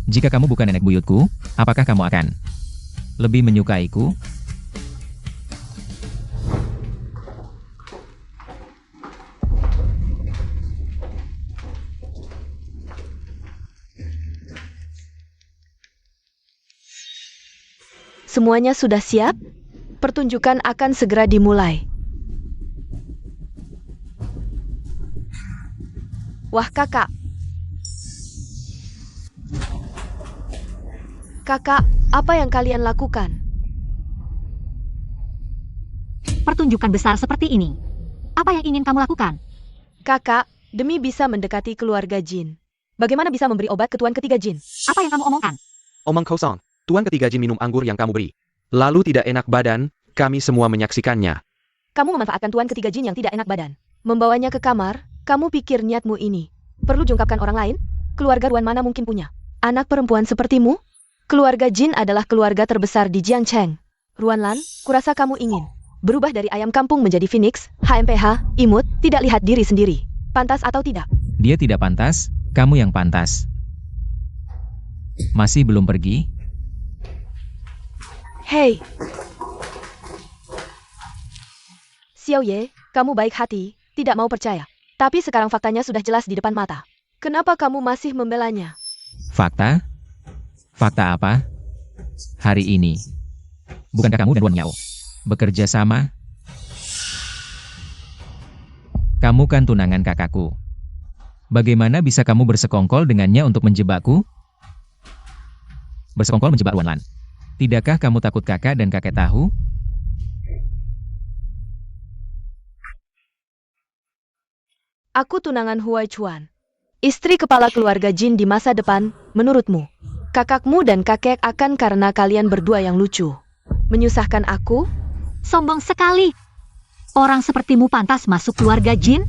Jika kamu bukan nenek buyutku, apakah kamu akan lebih menyukaiku? Semuanya sudah siap? Pertunjukan akan segera dimulai. Wah, kakak. Kakak, apa yang kalian lakukan? Pertunjukan besar seperti ini. Apa yang ingin kamu lakukan? Kakak, demi bisa mendekati keluarga Jin. Bagaimana bisa memberi obat ke tuan ketiga Jin? Apa yang kamu omongkan? Omong kosong. Tuan ketiga Jin minum anggur yang kamu beri. Lalu tidak enak badan, kami semua menyaksikannya. Kamu memanfaatkan tuan ketiga Jin yang tidak enak badan. Membawanya ke kamar, kamu pikir niatmu ini perlu jungkapkan orang lain? Keluarga Ruan mana mungkin punya anak perempuan sepertimu? Keluarga Jin adalah keluarga terbesar di Jiangcheng. Ruanlan, kurasa kamu ingin berubah dari ayam kampung menjadi phoenix, HMPH, imut, tidak lihat diri sendiri. Pantas atau tidak? Dia tidak pantas, kamu yang pantas. Masih belum pergi? Hei. Xiao Ye, kamu baik hati, tidak mau percaya. Tapi sekarang faktanya sudah jelas di depan mata. Kenapa kamu masih membelanya? Fakta? Fakta apa? Hari ini. Bukankah kamu dan Wan Miao bekerja sama? Kamu kan tunangan kakakku. Bagaimana bisa kamu bersekongkol dengannya untuk menjebakku? Bersekongkol menjebak Ruanlan. Tidakkah kamu takut kakak dan kakek tahu? Aku tunangan Huai Chuan. Istri kepala keluarga Jin di masa depan, menurutmu. Kakakmu dan kakek akan karena kalian berdua yang lucu. Menyusahkan aku? Sombong sekali. Orang sepertimu pantas masuk keluarga Jin?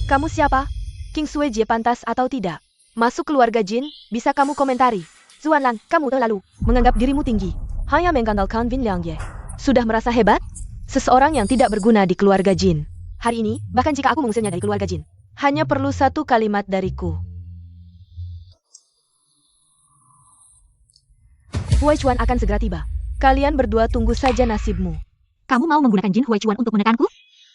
Kamu siapa? Kingsue Jie pantas atau tidak? Masuk keluarga Jin, bisa kamu komentari. Zuanlan, kamu terlalu menganggap dirimu tinggi. Hanya mengandalkan Vin Liangye. Sudah merasa hebat? Seseorang yang tidak berguna di keluarga Jin. Hari ini, bahkan jika aku mengusirnya dari keluarga Jin, Hanya perlu satu kalimat dariku. Huai Chuan akan segera tiba. Kalian berdua tunggu saja nasibmu. Kamu mau menggunakan Jin Huai Chuan untuk menekanku?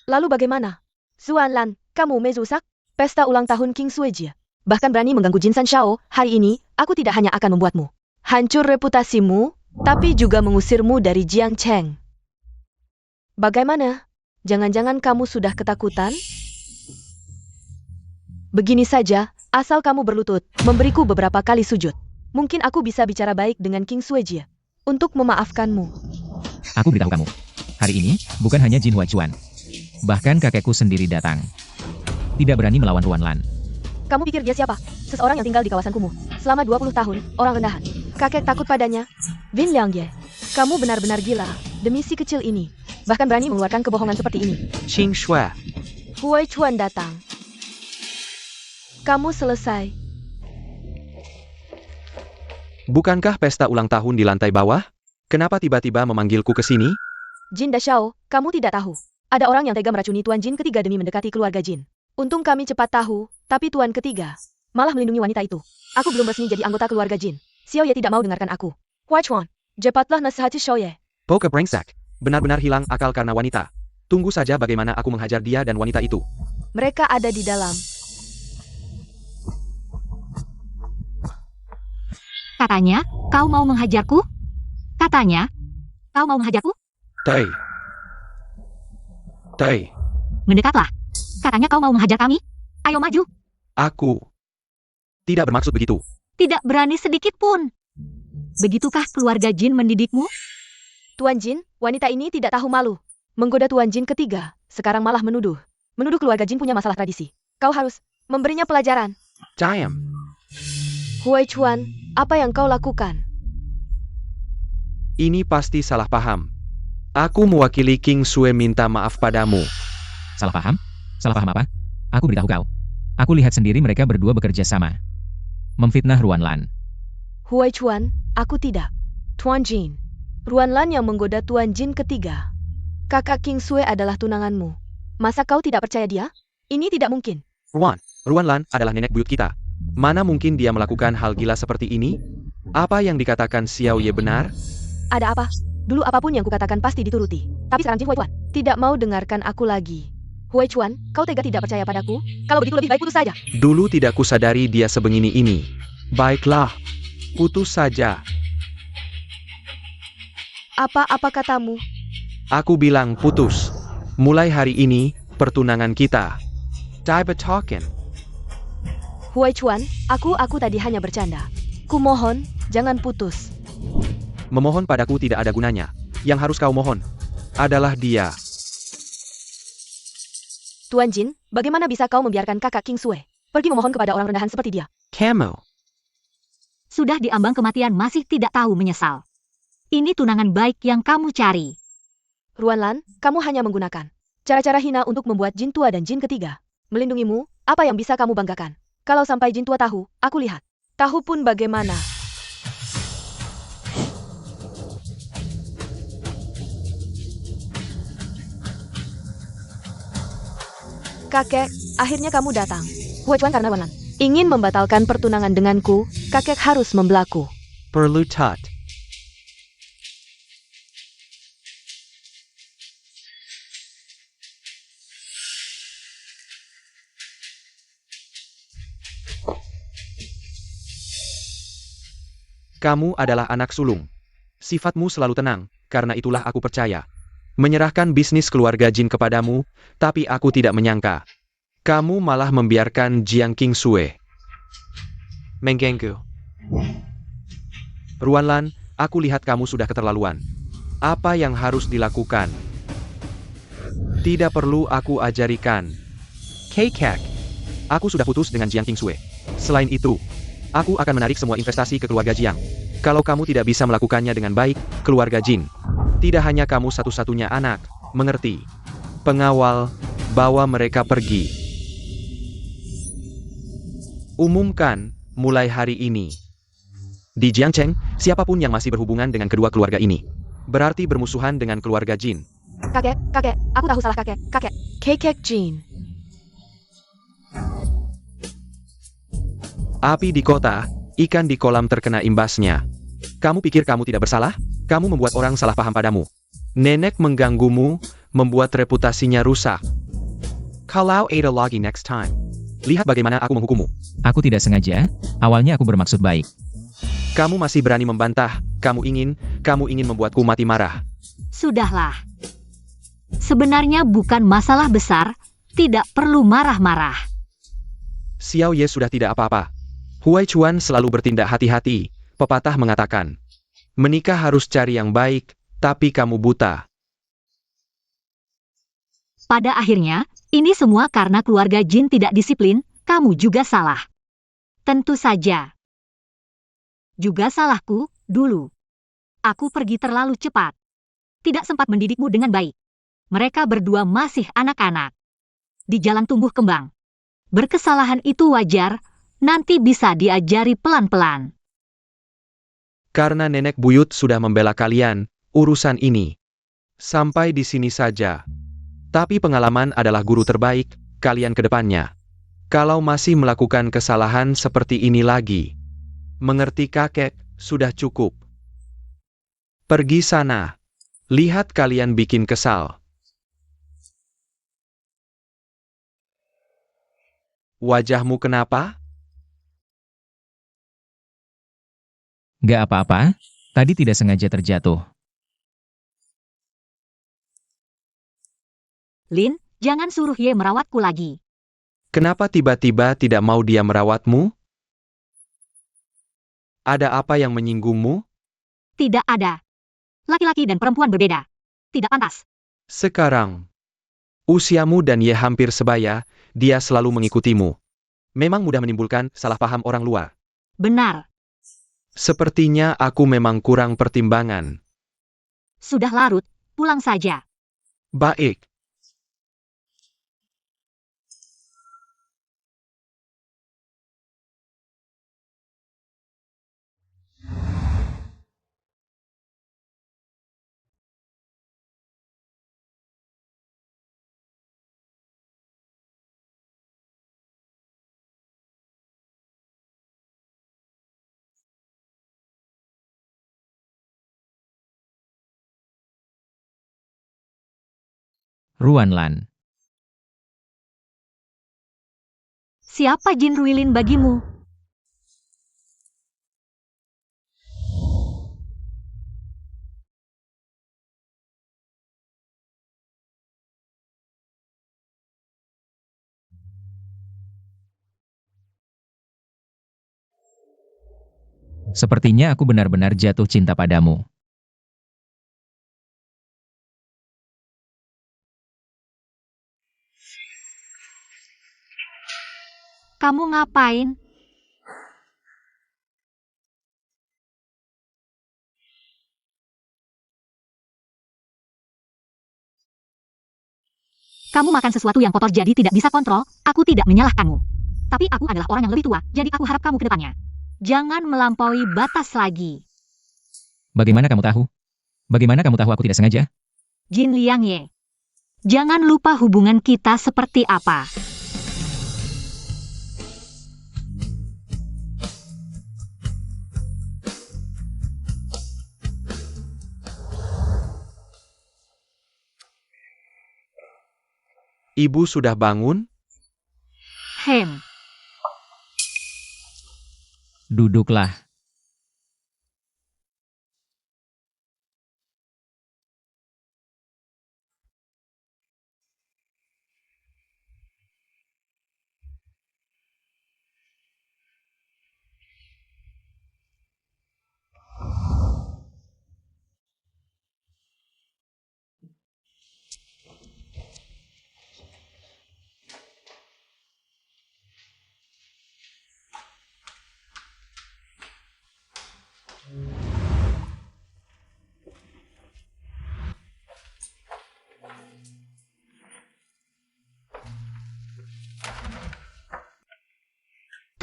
Lalu bagaimana? Zuan Lan, kamu merusak pesta ulang tahun King Suejia. Bahkan berani mengganggu Jin San Shao. Hari ini, aku tidak hanya akan membuatmu hancur reputasimu, tapi juga mengusirmu dari Jiang Cheng. Bagaimana? Jangan-jangan kamu sudah ketakutan? Begini saja, asal kamu berlutut, memberiku beberapa kali sujud. Mungkin aku bisa bicara baik dengan King Suejia untuk memaafkanmu. Aku beritahu kamu. Hari ini, bukan hanya Jin Huai Chuan. Bahkan kakekku sendiri datang. Tidak berani melawan Ruan Lan. Kamu pikir dia siapa? Seseorang yang tinggal di kawasan kumuh. Selama 20 tahun, orang rendahan. Kakek takut padanya. Vin Liang Ye, kamu benar-benar gila. Demi si kecil ini. Bahkan berani mengeluarkan kebohongan seperti ini. Qing Shui. Huai Chuan datang. Kamu selesai. Bukankah pesta ulang tahun di lantai bawah? Kenapa tiba-tiba memanggilku ke sini? Jin Dashao, kamu tidak tahu. Ada orang yang tega meracuni Tuan Jin ketiga demi mendekati keluarga Jin. Untung kami cepat tahu, tapi Tuan ketiga malah melindungi wanita itu. Aku belum resmi jadi anggota keluarga Jin. Xiao Ye tidak mau dengarkan aku. Huai Chuan, cepatlah nasihati Xiao Ye. Poke brengsek. Benar-benar hilang akal karena wanita. Tunggu saja bagaimana aku menghajar dia dan wanita itu. Mereka ada di dalam. Katanya, kau mau menghajarku? Katanya, kau mau menghajarku? Tei. Tei. Mendekatlah. Katanya kau mau menghajar kami? Ayo maju. Aku tidak bermaksud begitu. Tidak berani sedikit pun. Begitukah keluarga Jin mendidikmu? Tuan Jin, wanita ini tidak tahu malu. Menggoda Tuan Jin ketiga, sekarang malah menuduh. Menuduh keluarga Jin punya masalah tradisi. Kau harus memberinya pelajaran. Diam. Huai Chuan, apa yang kau lakukan? Ini pasti salah paham. Aku mewakili King Sui minta maaf padamu. Salah paham? Salah paham apa? Aku beritahu kau. Aku lihat sendiri mereka berdua bekerja sama. Memfitnah Ruan Lan. Huai Chuan, aku tidak. Tuan Jin. Ruan Lan yang menggoda Tuan Jin ketiga. Kakak King Sui adalah tunanganmu. Masa kau tidak percaya dia? Ini tidak mungkin. Ruan Lan adalah nenek buyut kita. Mana mungkin dia melakukan hal gila seperti ini? Apa yang dikatakan Xiao Ye benar? Ada apa? Dulu apapun yang kukatakan pasti dituruti. Tapi sekarang Jin Huai Chuan tidak mau dengarkan aku lagi. Huai Chuan, kau tega tidak percaya padaku? Kalau begitu lebih baik putus saja. Dulu tidak kusadari dia sebegini ini. Baiklah. Putus saja. Apa katamu? Aku bilang putus. Mulai hari ini, pertunangan kita. Dive talking. Huai Chuan, aku tadi hanya bercanda. Kumohon, jangan putus. Memohon padaku tidak ada gunanya. Yang harus kau mohon adalah dia. Tuan Jin, bagaimana bisa kau membiarkan kakak King Sui pergi memohon kepada orang rendahan seperti dia? Camel. Sudah diambang kematian masih tidak tahu menyesal. Ini tunangan baik yang kamu cari. Ruan Lan, kamu hanya menggunakan cara-cara hina untuk membuat Jin tua dan Jin ketiga melindungimu. Apa yang bisa kamu banggakan? Kalau sampai Jin tua tahu, aku lihat. Tahu pun bagaimana. Kakek, akhirnya kamu datang. Huai Chuan karena Ruan Lan ingin membatalkan pertunangan denganku, kakek harus membelaku. Perlu tat. Kamu adalah anak sulung. Sifatmu selalu tenang, karena itulah aku percaya. Menyerahkan bisnis keluarga Jin kepadamu, tapi aku tidak menyangka. Kamu malah membiarkan Jiang King Sui mengganggu. Ruan Lan, aku lihat kamu sudah keterlaluan. Apa yang harus dilakukan? Tidak perlu aku ajarikan. Kekek. Aku sudah putus dengan Jiang King Sui. Selain itu, aku akan menarik semua investasi ke keluarga Jiang. Kalau kamu tidak bisa melakukannya dengan baik, keluarga Jin. Tidak hanya kamu satu-satunya anak, mengerti? Pengawal, bawa mereka pergi. Umumkan, mulai hari ini. Di Jiangcheng, siapapun yang masih berhubungan dengan kedua keluarga ini, berarti bermusuhan dengan keluarga Jin. Kakek, aku tahu salah kakek. Kekek Jin. Api di kota, ikan di kolam terkena imbasnya. Kamu pikir kamu tidak bersalah? Kamu membuat orang salah paham padamu. Nenek mengganggumu, membuat reputasinya rusak. Kalau ada lagi next time. Lihat bagaimana aku menghukummu. Aku tidak sengaja, awalnya aku bermaksud baik. Kamu masih berani membantah. Kamu ingin membuatku mati marah. Sudahlah. Sebenarnya bukan masalah besar, tidak perlu marah-marah. Xiao Ye sudah tidak apa-apa. Huai Chuan selalu bertindak hati-hati. Pepatah mengatakan, menikah harus cari yang baik, tapi kamu buta. Pada akhirnya, ini semua karena keluarga Jin tidak disiplin, kamu juga salah. Tentu saja. Juga salahku, dulu. Aku pergi terlalu cepat. Tidak sempat mendidikmu dengan baik. Mereka berdua masih anak-anak. Di jalan tumbuh kembang. Berkesalahan itu wajar, nanti bisa diajari pelan-pelan. Karena nenek buyut sudah membela kalian, urusan ini. Sampai di sini saja. Tapi pengalaman adalah guru terbaik, kalian ke depannya. Kalau masih melakukan kesalahan seperti ini lagi. Mengerti kakek, sudah cukup. Pergi sana. Lihat kalian bikin kesal. Wajahmu kenapa? Gak apa-apa, tadi tidak sengaja terjatuh. Lin, jangan suruh Ye merawatku lagi. Kenapa tiba-tiba tidak mau dia merawatmu? Ada apa yang menyinggungmu? Tidak ada. Laki-laki dan perempuan berbeda. Tidak pantas. Sekarang, usiamu dan Ye hampir sebaya, dia selalu mengikutimu. Memang mudah menimbulkan salah paham orang luar. Benar. Sepertinya aku memang kurang pertimbangan. Sudah larut, pulang saja. Baik. Ruanlan. Siapa Jin Ruilin bagimu? Sepertinya aku benar-benar jatuh cinta padamu. Kamu ngapain? Kamu makan sesuatu yang kotor jadi tidak bisa kontrol, aku tidak menyalahkanmu. Tapi aku adalah orang yang lebih tua, jadi aku harap kamu ke depannya. Jangan melampaui batas lagi. Bagaimana kamu tahu? Bagaimana kamu tahu aku tidak sengaja? Jin Liang Ye. Jangan lupa hubungan kita seperti apa. Ibu sudah bangun? Hem. Duduklah.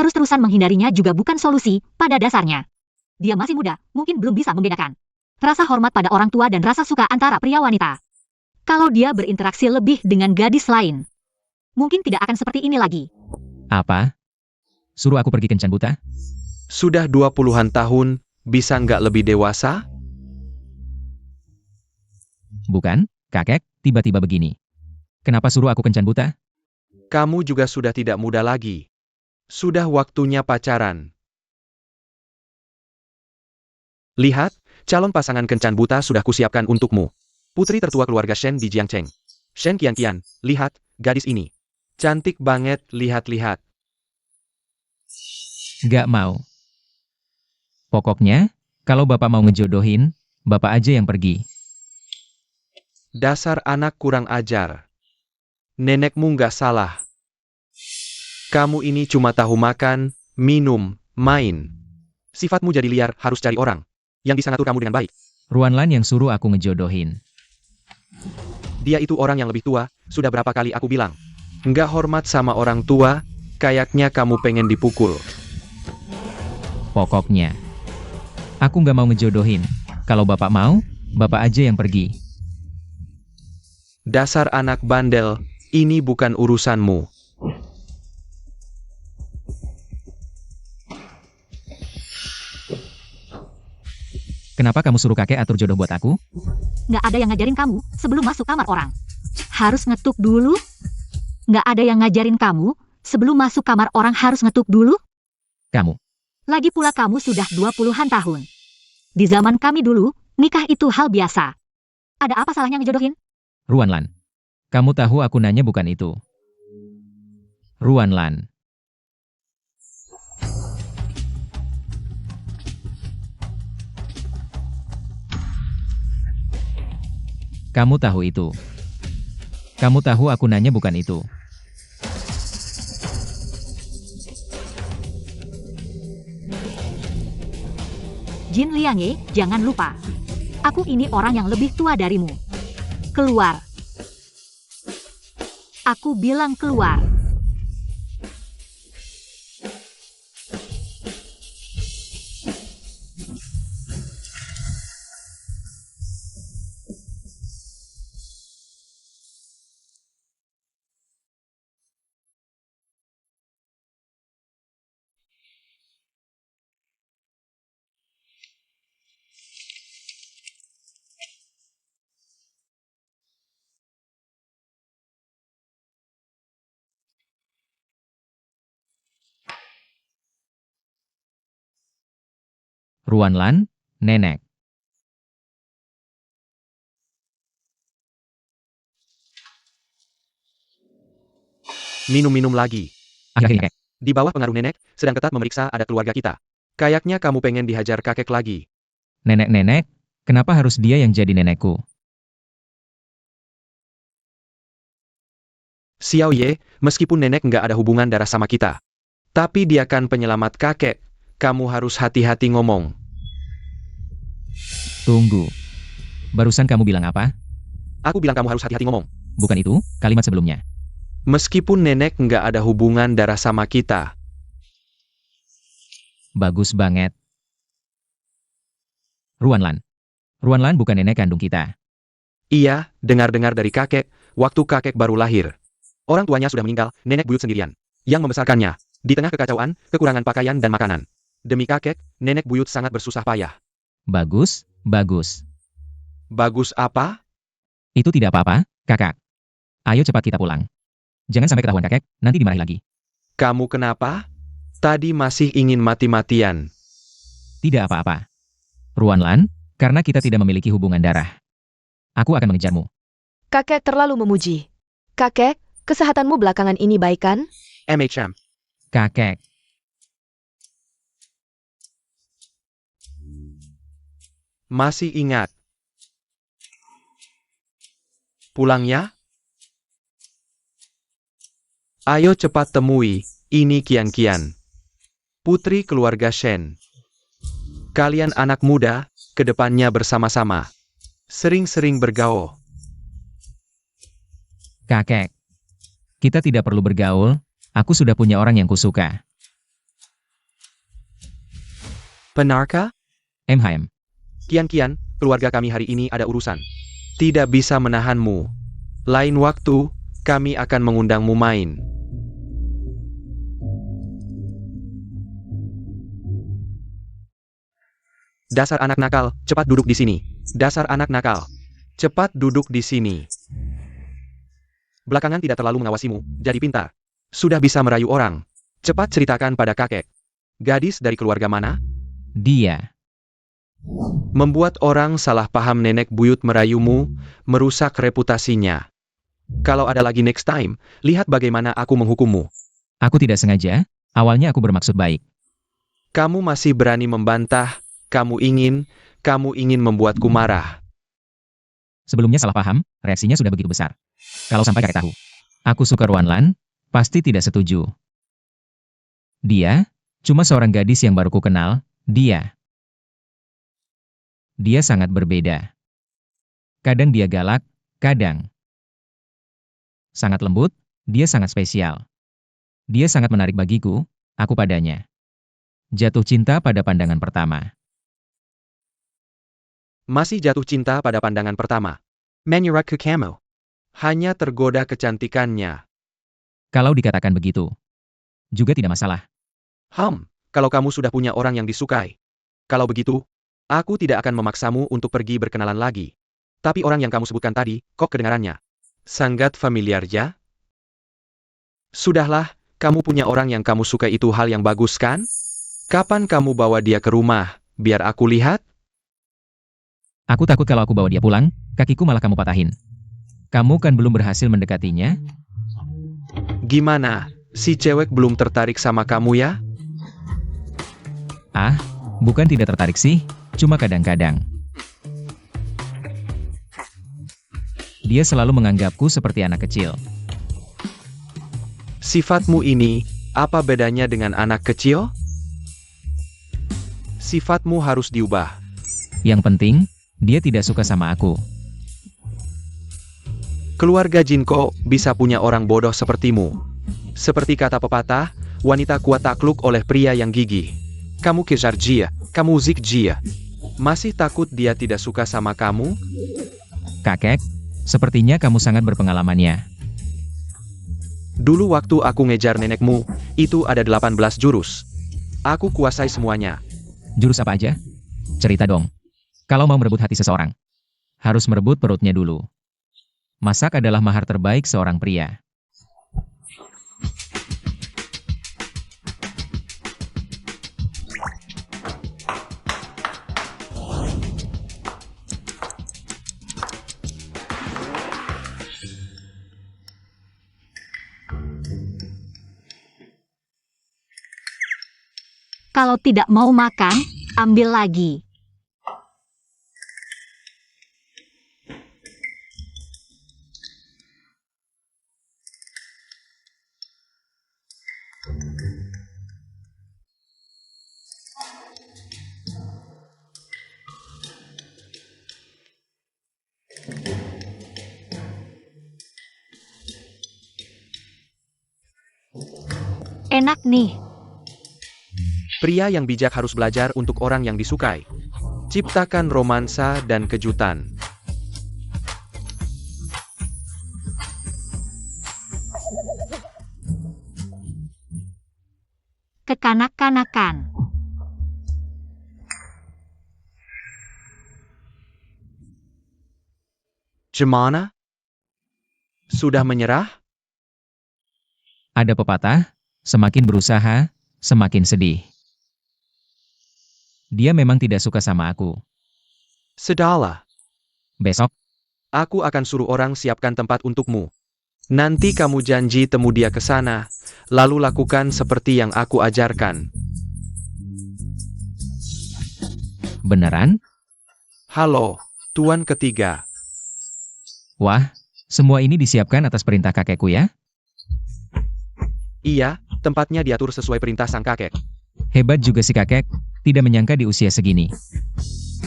Terus-terusan menghindarinya juga bukan solusi, pada dasarnya. Dia masih muda, mungkin belum bisa membedakan rasa hormat pada orang tua dan rasa suka antara pria wanita. Kalau dia berinteraksi lebih dengan gadis lain, mungkin tidak akan seperti ini lagi. Apa? Suruh aku pergi kencan buta? Sudah 20-an tahun, bisa nggak lebih dewasa? Bukan, kakek, tiba-tiba begini. Kenapa suruh aku kencan buta? Kamu juga sudah tidak muda lagi. Sudah waktunya pacaran. Lihat, calon pasangan kencan buta sudah kusiapkan untukmu. Putri tertua keluarga Shen di Jiangcheng. Shen Qianqian, lihat, gadis ini. Cantik banget, lihat-lihat. Gak mau. Pokoknya, kalau bapak mau ngejodohin, bapak aja yang pergi. Dasar anak kurang ajar. Nenekmu nggak salah. Kamu ini cuma tahu makan, minum, main. Sifatmu jadi liar, harus cari orang yang bisa ngatur kamu dengan baik. Ruanlan yang suruh aku ngejodohin. Dia itu orang yang lebih tua, sudah berapa kali aku bilang. Nggak hormat sama orang tua, kayaknya kamu pengen dipukul. Pokoknya, aku nggak mau ngejodohin. Kalau bapak mau, bapak aja yang pergi. Dasar anak bandel, ini bukan urusanmu. Kenapa kamu suruh kakek atur jodoh buat aku? Nggak ada yang ngajarin kamu sebelum masuk kamar orang. Harus ngetuk dulu? Nggak ada yang ngajarin kamu sebelum masuk kamar orang harus ngetuk dulu? Kamu. Lagi pula kamu sudah 20-an tahun. Di zaman kami dulu, nikah itu hal biasa. Ada apa salahnya ngejodohin? Ruanlan. Kamu tahu aku nanya bukan itu. Ruanlan. Kamu tahu itu. Kamu tahu aku nanya bukan itu. Jin Liangye, jangan lupa. Aku ini orang yang lebih tua darimu. Keluar. Aku bilang keluar. Ruanlan, nenek. Minum-minum lagi. Akhirnya, kakek. Di bawah pengaruh nenek, sedang ketat memeriksa adat keluarga kita. Kayaknya kamu pengen dihajar kakek lagi. Nenek-nenek, kenapa harus dia yang jadi nenekku? Xiao Ye, meskipun nenek nggak ada hubungan darah sama kita. Tapi dia kan penyelamat kakek. Kamu harus hati-hati ngomong. Tunggu. Barusan kamu bilang apa? Aku bilang kamu harus hati-hati ngomong. Bukan itu, kalimat sebelumnya. Meskipun nenek nggak ada hubungan darah sama kita. Bagus banget. Ruanlan. Ruanlan bukan nenek kandung kita. Iya, dengar-dengar dari kakek, waktu kakek baru lahir. Orang tuanya sudah meninggal, nenek buyut sendirian. Yang membesarkannya. Di tengah kekacauan, kekurangan pakaian dan makanan. Demi kakek, nenek buyut sangat bersusah payah. Bagus, bagus. Bagus apa? Itu tidak apa-apa, kakak. Ayo cepat kita pulang. Jangan sampai ketahuan kakek, nanti dimarahi lagi. Kamu kenapa? Tadi masih ingin mati-matian. Tidak apa-apa. Ruanlan, karena kita tidak memiliki hubungan darah. Aku akan mengejarmu. Kakek terlalu memuji. Kakek, kesehatanmu belakangan ini baik kan? MHM. Kakek. Masih ingat. Pulang ya? Ayo cepat temui, ini Qianqian. Putri keluarga Shen. Kalian anak muda, kedepannya bersama-sama. Sering-sering bergaul. Kakek. Kita tidak perlu bergaul, aku sudah punya orang yang kusuka. Benarkah? MHM. Qianqian, keluarga kami hari ini ada urusan. Tidak bisa menahanmu. Lain waktu, kami akan mengundangmu main. Dasar anak nakal, cepat duduk di sini. Dasar anak nakal. Cepat duduk di sini. Belakangan tidak terlalu mengawasimu, jadi pintar. Sudah bisa merayu orang. Cepat ceritakan pada kakek. Gadis dari keluarga mana? Dia. Membuat orang salah paham nenek buyut merayumu, merusak reputasinya. Kalau ada lagi next time, lihat bagaimana aku menghukummu. Aku tidak sengaja, awalnya aku bermaksud baik. Kamu masih berani membantah, kamu ingin membuatku marah. Sebelumnya salah paham, reaksinya sudah begitu besar. Kalau sampai kakek tahu, aku suka Ruanlan, pasti tidak setuju. Dia, cuma seorang gadis yang baru ku kenal, dia. Dia sangat berbeda. Kadang dia galak, kadang. Sangat lembut, dia sangat spesial. Dia sangat menarik bagiku, aku padanya. Jatuh cinta pada pandangan pertama. Masih jatuh cinta pada pandangan pertama. Menyerah ke kamu. Hanya tergoda kecantikannya. Kalau dikatakan begitu, juga tidak masalah. Kalau kamu sudah punya orang yang disukai. Kalau begitu, aku tidak akan memaksamu untuk pergi berkenalan lagi. Tapi orang yang kamu sebutkan tadi, kok kedengarannya sangat familiar ya? Sudahlah, kamu punya orang yang kamu suka itu hal yang bagus kan? Kapan kamu bawa dia ke rumah, biar aku lihat? Aku takut kalau aku bawa dia pulang, kakiku malah kamu patahin. Kamu kan belum berhasil mendekatinya? Gimana, si cewek belum tertarik sama kamu ya? Ah, bukan tidak tertarik sih, cuma kadang-kadang. Dia selalu menganggapku seperti anak kecil. Sifatmu ini, apa bedanya dengan anak kecil? Sifatmu harus diubah. Yang penting, dia tidak suka sama aku. Keluarga Jinko bisa punya orang bodoh sepertimu. Seperti kata pepatah, wanita kuat takluk oleh pria yang gigih. Kamu kejar dia, kamu zik dia. Masih takut dia tidak suka sama kamu? Kakek, sepertinya kamu sangat berpengalamannya. Dulu waktu aku ngejar nenekmu, itu ada 18 jurus. Aku kuasai semuanya. Jurus apa aja? Cerita dong. Kalau mau merebut hati seseorang, harus merebut perutnya dulu. Masak adalah mahar terbaik seorang pria. Kalau tidak mau makan, ambil lagi. Enak nih. Pria yang bijak harus belajar untuk orang yang disukai. Ciptakan romansa dan kejutan. Kekanak-kanakan. Gimana? Sudah menyerah? Ada pepatah, semakin berusaha, semakin sedih. Dia memang tidak suka sama aku. Sudahlah. Besok, Aku akan suruh orang siapkan tempat untukmu. Nanti kamu janji temu dia ke sana, lalu lakukan seperti yang aku ajarkan. beneran? Halo, Tuan Ketiga. Wah, semua ini disiapkan atas perintah kakekku ya? Iya, tempatnya diatur sesuai perintah sang kakek. Hebat juga si kakek, tidak menyangka di usia segini.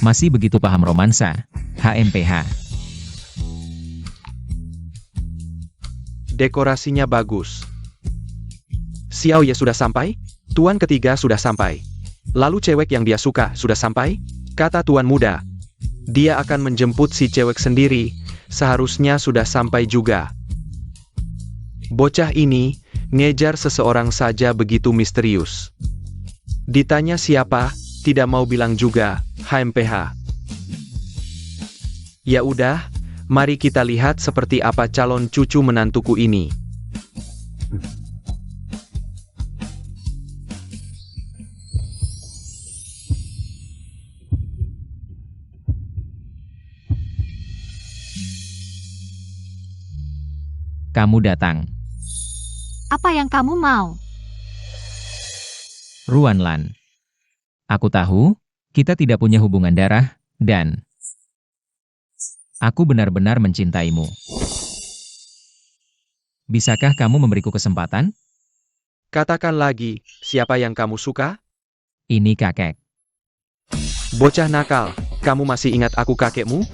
Masih begitu paham romansa, HMPH. Dekorasinya bagus. Xiao Ye sudah sampai? Tuan Ketiga sudah sampai. Lalu cewek yang dia suka sudah sampai? Kata Tuan Muda. Dia akan menjemput si cewek sendiri, seharusnya sudah sampai juga. Bocah ini, ngejar seseorang saja begitu misterius. Ditanya siapa, tidak mau bilang juga, HMPH. Ya udah, mari kita lihat seperti apa calon cucu menantuku ini. Kamu datang. Apa yang kamu mau? Ruanlan. Aku tahu, kita tidak punya hubungan darah, dan aku benar-benar mencintaimu. Bisakah kamu memberiku kesempatan? Katakan lagi, siapa yang kamu suka? Ini kakek. Bocah nakal, kamu masih ingat aku kakekmu?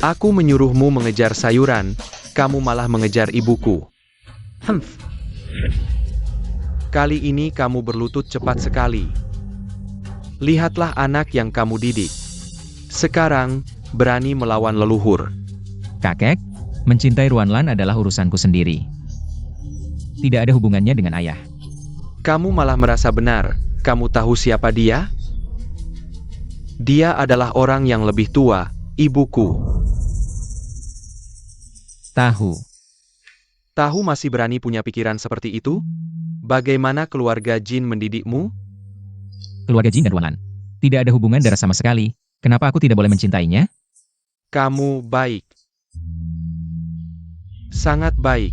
Aku menyuruhmu mengejar sayuran, kamu malah mengejar ibuku. Humph. Kali ini kamu berlutut cepat sekali. Lihatlah anak yang kamu didik. Sekarang, berani melawan leluhur. Kakek, mencintai Ruanlan adalah urusanku sendiri. Tidak ada hubungannya dengan ayah. Kamu malah merasa benar, kamu tahu siapa dia? Dia adalah orang yang lebih tua, ibuku. Tahu. Tahu masih berani punya pikiran seperti itu? Bagaimana keluarga Jin mendidikmu? Keluarga Jin dan Ruanlan. Tidak ada hubungan darah sama sekali. Kenapa aku tidak boleh mencintainya? Kamu baik. Sangat baik.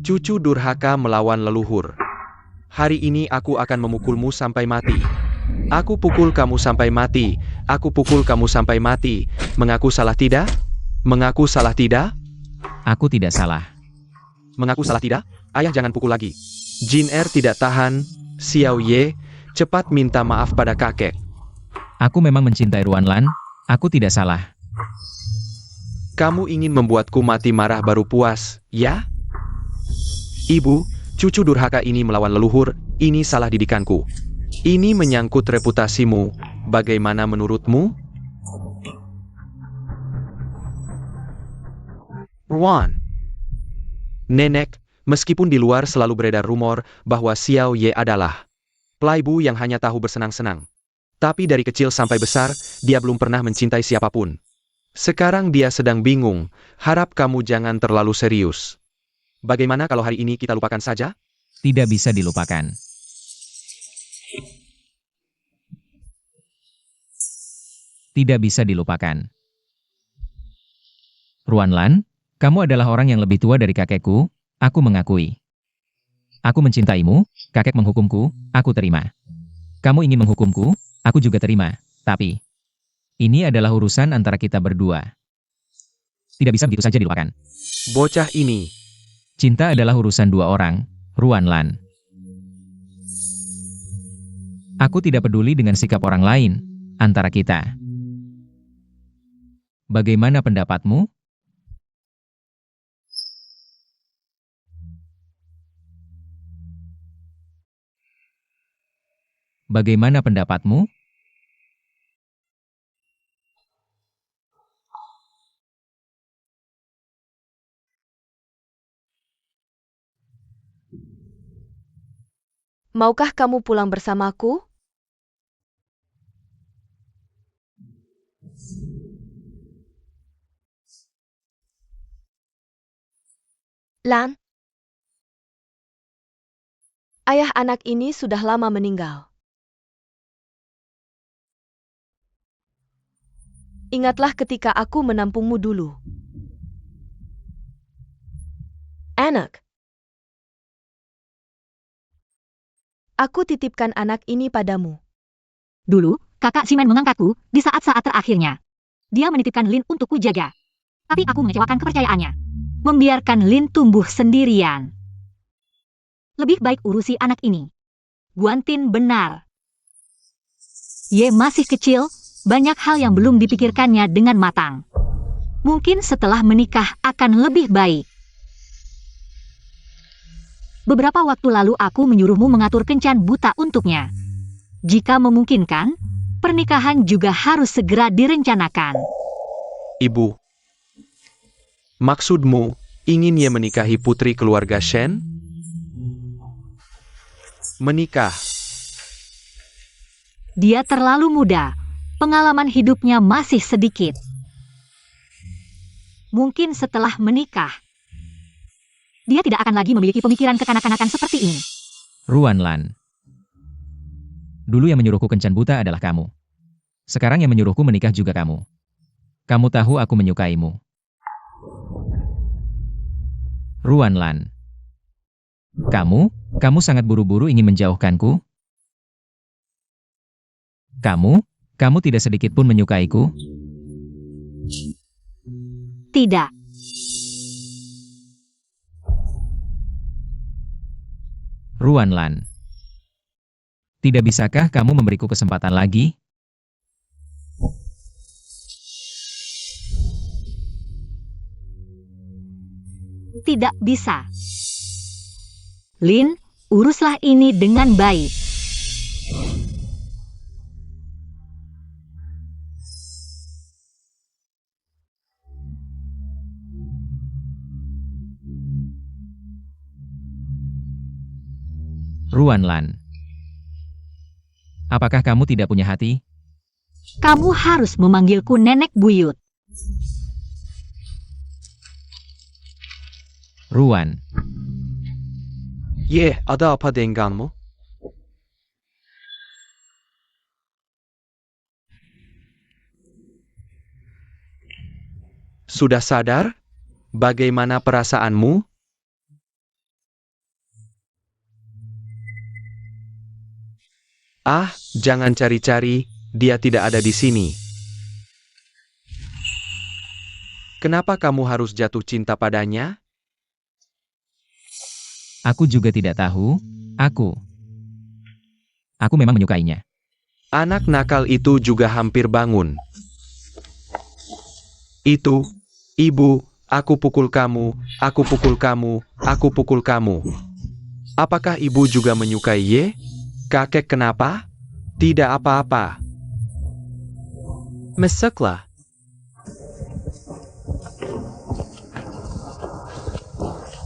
Cucu durhaka melawan leluhur. Hari ini aku akan memukulmu sampai mati. Aku pukul kamu sampai mati. Aku pukul kamu sampai mati. Mengaku salah tidak? Mengaku salah tidak? Aku tidak salah. Mengaku salah tidak? Ayah jangan pukul lagi. Jin Er tidak tahan. Xiao Ye, cepat minta maaf pada kakek. Aku memang mencintai Ruanlan. Aku tidak salah. Kamu ingin membuatku mati marah baru puas, ya? Ibu, cucu durhaka ini melawan leluhur, ini salah didikanku. Ini menyangkut reputasimu, bagaimana menurutmu? Ruan. Nenek, meskipun di luar selalu beredar rumor bahwa Xiao Ye adalah playboy yang hanya tahu bersenang-senang. Tapi dari kecil sampai besar, dia belum pernah mencintai siapapun. Sekarang dia sedang bingung, harap kamu jangan terlalu serius. Bagaimana kalau hari ini kita lupakan saja? Tidak bisa dilupakan. Tidak bisa dilupakan. Ruanlan, kamu adalah orang yang lebih tua dari kakekku, aku mengakui. Aku mencintaimu, kakek menghukumku, aku terima. Kamu ingin menghukumku, aku juga terima, tapi ini adalah urusan antara kita berdua. Tidak bisa begitu saja dilupakan. Bocah ini. Cinta adalah urusan dua orang, Ruanlan. Aku tidak peduli dengan sikap orang lain, antara kita. Bagaimana pendapatmu? Bagaimana pendapatmu? Maukah kamu pulang bersamaku? Lan, ayah anak ini sudah lama meninggal. Ingatlah ketika aku menampungmu dulu. Anak. Aku titipkan anak ini padamu. Dulu, kakak Simen mengangkatku di saat-saat terakhirnya. Dia menitipkan Lin untuk kujaga. Tapi aku mengecewakan kepercayaannya. Membiarkan Lin tumbuh sendirian. Lebih baik urusi anak ini. Guantin benar. Ye masih kecil, banyak hal yang belum dipikirkannya dengan matang. Mungkin setelah menikah akan lebih baik. Beberapa waktu lalu aku menyuruhmu mengatur kencan buta untuknya. Jika memungkinkan, pernikahan juga harus segera direncanakan. Ibu. Maksudmu, ingin Ye menikahi putri keluarga Shen? Menikah. Dia terlalu muda. Pengalaman hidupnya masih sedikit. Mungkin setelah menikah, dia tidak akan lagi memiliki pemikiran kekanak-kanakan seperti ini. Ruan Lan. Dulu yang menyuruhku kencan buta adalah kamu. Sekarang yang menyuruhku menikah juga kamu. Kamu tahu aku menyukaimu. Ruan Lan. Kamu sangat buru-buru ingin menjauhkanku? Kamu tidak sedikit pun menyukaiku? Tidak. Ruan Lan. Tidak bisakah kamu memberiku kesempatan lagi? Tidak bisa. Lin, uruslah ini dengan baik. Ruan Lan. Apakah kamu tidak punya hati? Kamu harus memanggilku nenek buyut. Ruan. Ye, ada apa denganmu? Sudah sadar? Bagaimana perasaanmu? Ah, jangan cari-cari, dia tidak ada di sini. Kenapa kamu harus jatuh cinta padanya? Aku juga tidak tahu. Aku memang menyukainya. Anak nakal itu juga hampir bangun. Itu, ibu, aku pukul kamu, aku pukul kamu, aku pukul kamu. Apakah ibu juga menyukai Ye? Kakek kenapa? Tidak apa-apa. Mesaklah.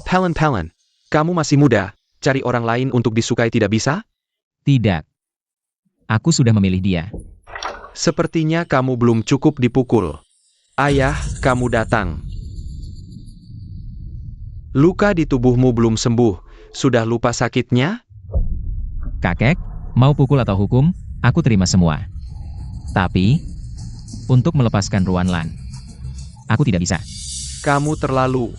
Pelen-pelen. Kamu masih muda, cari orang lain untuk disukai tidak bisa? Tidak. Aku sudah memilih dia. Sepertinya kamu belum cukup dipukul. Ayah, kamu datang. Luka di tubuhmu belum sembuh, sudah lupa sakitnya? Kakek, mau pukul atau hukum, aku terima semua. Tapi, untuk melepaskan Ruan Lan, aku tidak bisa. Kamu terlalu.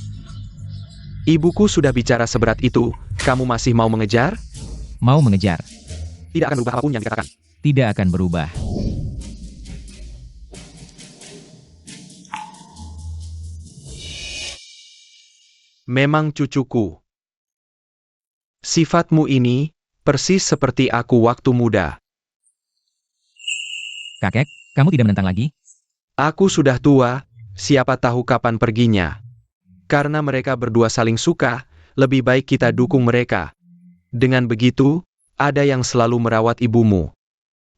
Ibuku sudah bicara seberat itu, kamu masih mau mengejar? Mau mengejar. Tidak akan berubah apapun yang dikatakan. Tidak akan berubah. Memang cucuku. Sifatmu ini, persis seperti aku waktu muda. Kakek, kamu tidak menentang lagi? Aku sudah tua, siapa tahu kapan perginya. Karena mereka berdua saling suka, lebih baik kita dukung mereka. Dengan begitu, ada yang selalu merawat ibumu.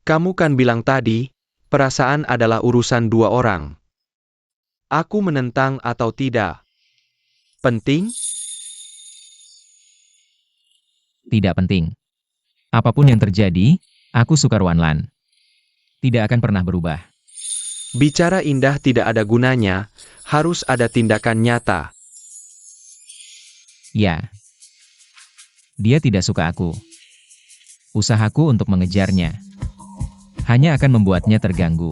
Kamu kan bilang tadi, perasaan adalah urusan dua orang. Aku menentang atau tidak? Penting? Tidak penting. Apapun yang terjadi, aku suka Ruan Lan. Tidak akan pernah berubah. Bicara indah tidak ada gunanya, harus ada tindakan nyata. Ya. Dia tidak suka aku. Usahaku untuk mengejarnya hanya akan membuatnya terganggu.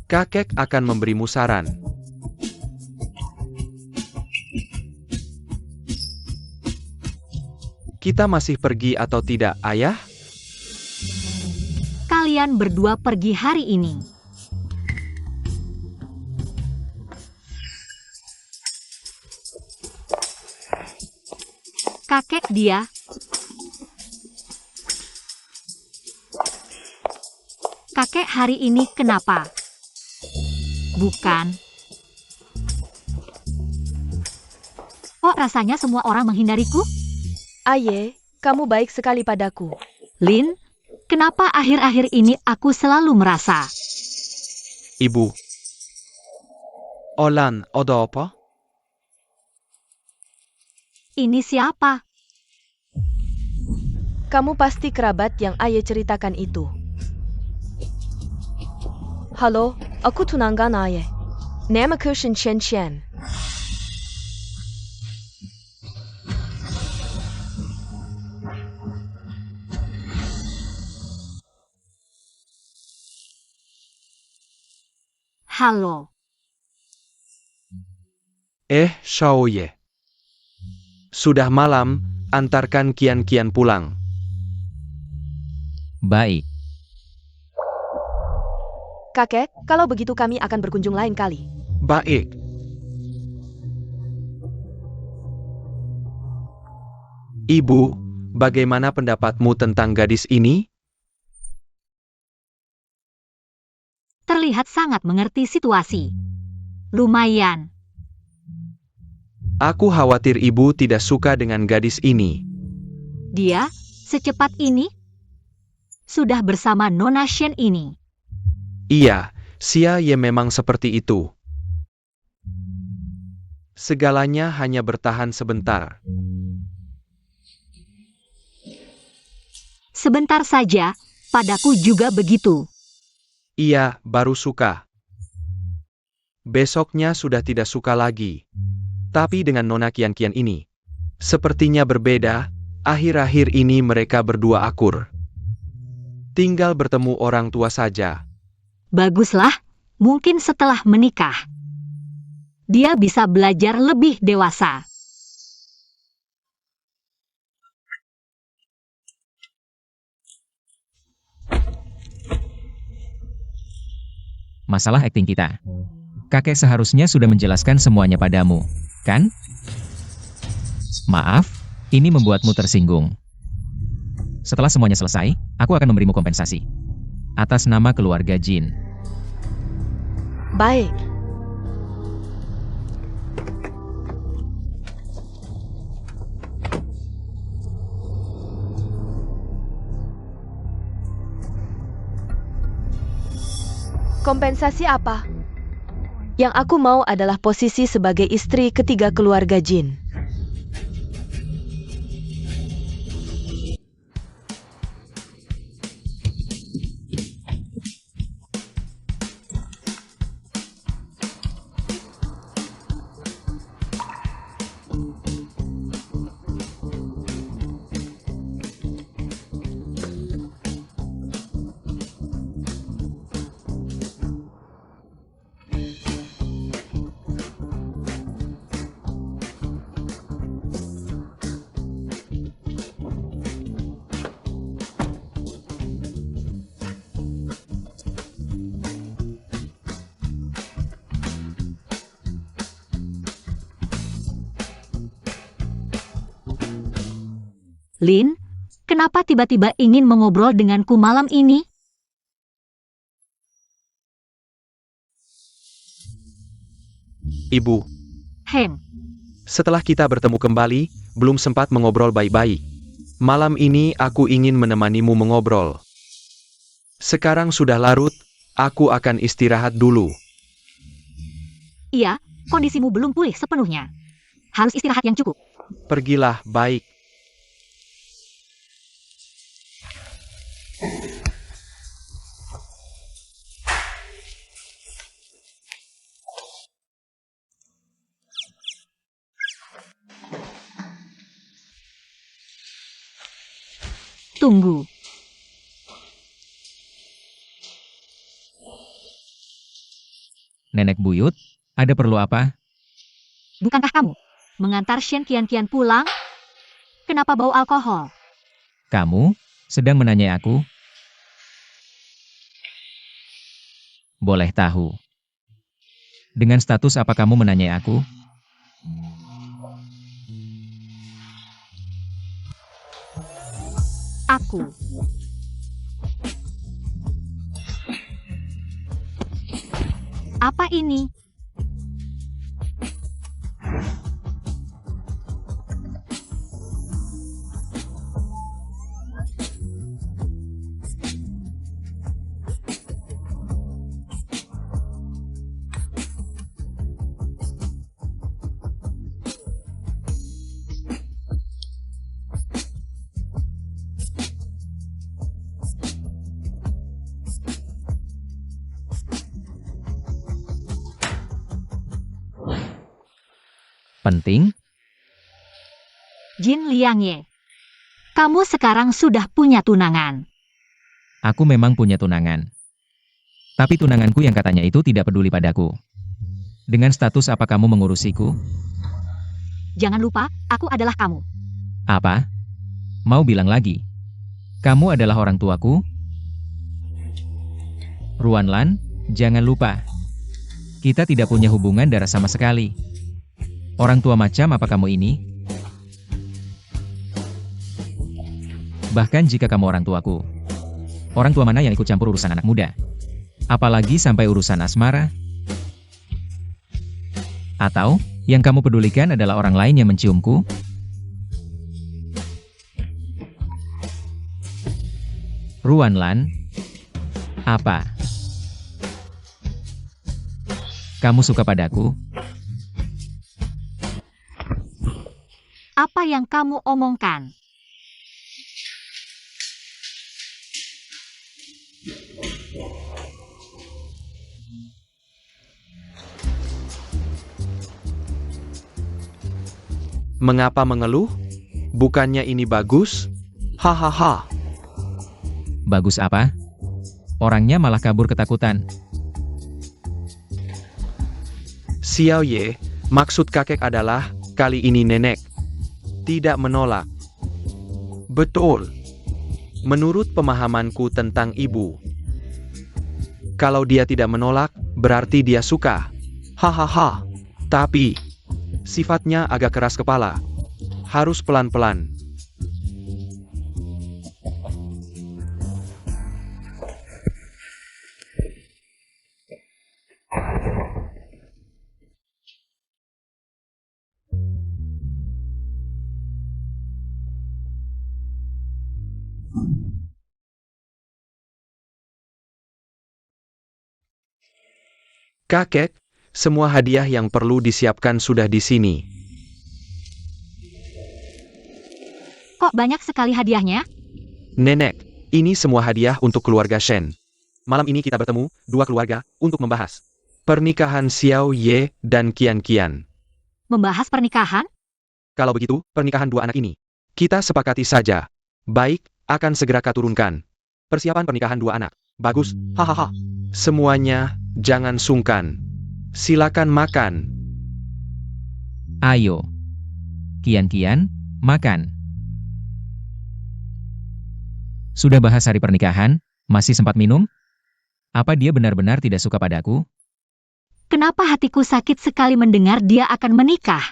Kakek akan memberimu saran. Kita masih pergi atau tidak, Ayah? Kalian berdua pergi hari ini. Kakek dia. Kakek hari ini kenapa? Bukan. Kok rasanya semua orang menghindariku? Aye, kamu baik sekali padaku. Lin, kenapa akhir-akhir ini aku selalu merasa? Ibu. Olan, ada apa? Ini siapa? Kamu pasti kerabat yang ayah ceritakan itu. Halo, aku tunangan ayah. Namaku Shen Chen Chen. Halo. Shaoye. Sudah malam, antarkan Kian-Kian pulang. Baik. Kakek, kalau begitu kami akan berkunjung lain kali. Baik. Ibu, bagaimana pendapatmu tentang gadis ini? Terlihat sangat mengerti situasi. Lumayan. Aku khawatir ibu tidak suka dengan gadis ini. Dia, secepat ini, sudah bersama Nona Shen ini. Iya, Xia Ye memang seperti itu. Segalanya hanya bertahan sebentar. Sebentar saja, padaku juga begitu. Iya, baru suka. Besoknya sudah tidak suka lagi. Tapi dengan Nona Kian-Kian ini, sepertinya berbeda. Akhir-akhir ini mereka berdua akur. Tinggal bertemu orang tua saja. Baguslah, mungkin setelah menikah. Dia bisa belajar lebih dewasa. Masalah akting kita. Kakek seharusnya sudah menjelaskan semuanya padamu, kan? Maaf, ini membuatmu tersinggung. Setelah semuanya selesai, aku akan memberimu kompensasi. Atas nama keluarga Jin. Baik. Kompensasi apa? Yang aku mau adalah posisi sebagai istri ketiga keluarga Jin. Lin, kenapa tiba-tiba ingin mengobrol denganku malam ini? Ibu, Hen, setelah kita bertemu kembali, belum sempat mengobrol baik-baik. Malam ini aku ingin menemanimu mengobrol. Sekarang sudah larut, aku akan istirahat dulu. iya, kondisimu belum pulih sepenuhnya. Harus istirahat yang cukup. Pergilah, baik. Tunggu. Nenek buyut, ada perlu apa? Bukankah kamu mengantar Shen Kian-Kian pulang? Kenapa bau alkohol? Kamu sedang menanyai aku? Boleh tahu. Dengan status apa kamu menanyai aku? Aku. Apa ini? Penting? Jin Liangye, kamu sekarang sudah punya tunangan. Aku memang punya tunangan. Tapi tunanganku yang katanya itu tidak peduli padaku. Dengan status apa kamu mengurusiku? Jangan lupa, aku adalah kamu. Apa? Mau bilang lagi? Kamu adalah orang tuaku? Ruanlan, jangan lupa. Kita tidak punya hubungan darah sama sekali. Orang tua macam apa kamu ini? Bahkan jika kamu orang tuaku, orang tua mana yang ikut campur urusan anak muda? Apalagi sampai urusan asmara? Atau, yang kamu pedulikan adalah orang lain yang menciumku? Ruanlan, apa? Kamu suka padaku? Apa yang kamu omongkan? Mengapa mengeluh? Bukannya ini bagus? Hahaha. Bagus apa? Orangnya malah kabur ketakutan. Xiao Ye, maksud kakek adalah, kali ini nenek tidak menolak. Betul. Menurut pemahamanku tentang ibu, kalau dia tidak menolak, berarti dia suka. Hahaha. Tapi, sifatnya agak keras kepala. Harus pelan-pelan. Kakek, semua hadiah yang perlu disiapkan sudah di sini. Kok banyak sekali hadiahnya? Nenek, ini semua hadiah untuk keluarga Shen. Malam ini kita bertemu, dua keluarga, untuk membahas pernikahan Xiao Ye dan Qian Qian. Membahas pernikahan? Kalau begitu, pernikahan dua anak ini kita sepakati saja. Baik, akan segera katurunkan. Persiapan pernikahan dua anak. Bagus, hahaha. Semuanya, jangan sungkan. Silakan makan. Ayo. Kian-kian, makan. Sudah bahas hari pernikahan? Masih sempat minum? Apa dia benar-benar tidak suka padaku? Kenapa hatiku sakit sekali mendengar dia akan menikah?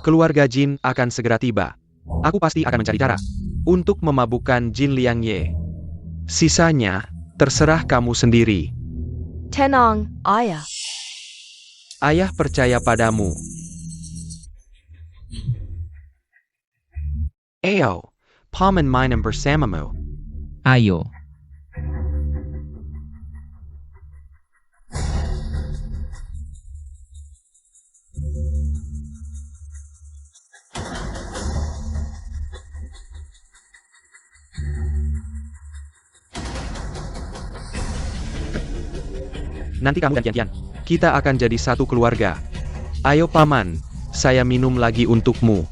Keluarga Jin akan segera tiba. Aku pasti akan mencari cara untuk memabukkan Jin Liangye. Sisanya, terserah kamu sendiri. Tenang, ayah. Ayah percaya padamu. Ayo, paman main bersamamu. Ayo. Nanti kamu dan Qian-Qian, kita akan jadi satu keluarga. Ayo paman, saya minum lagi untukmu.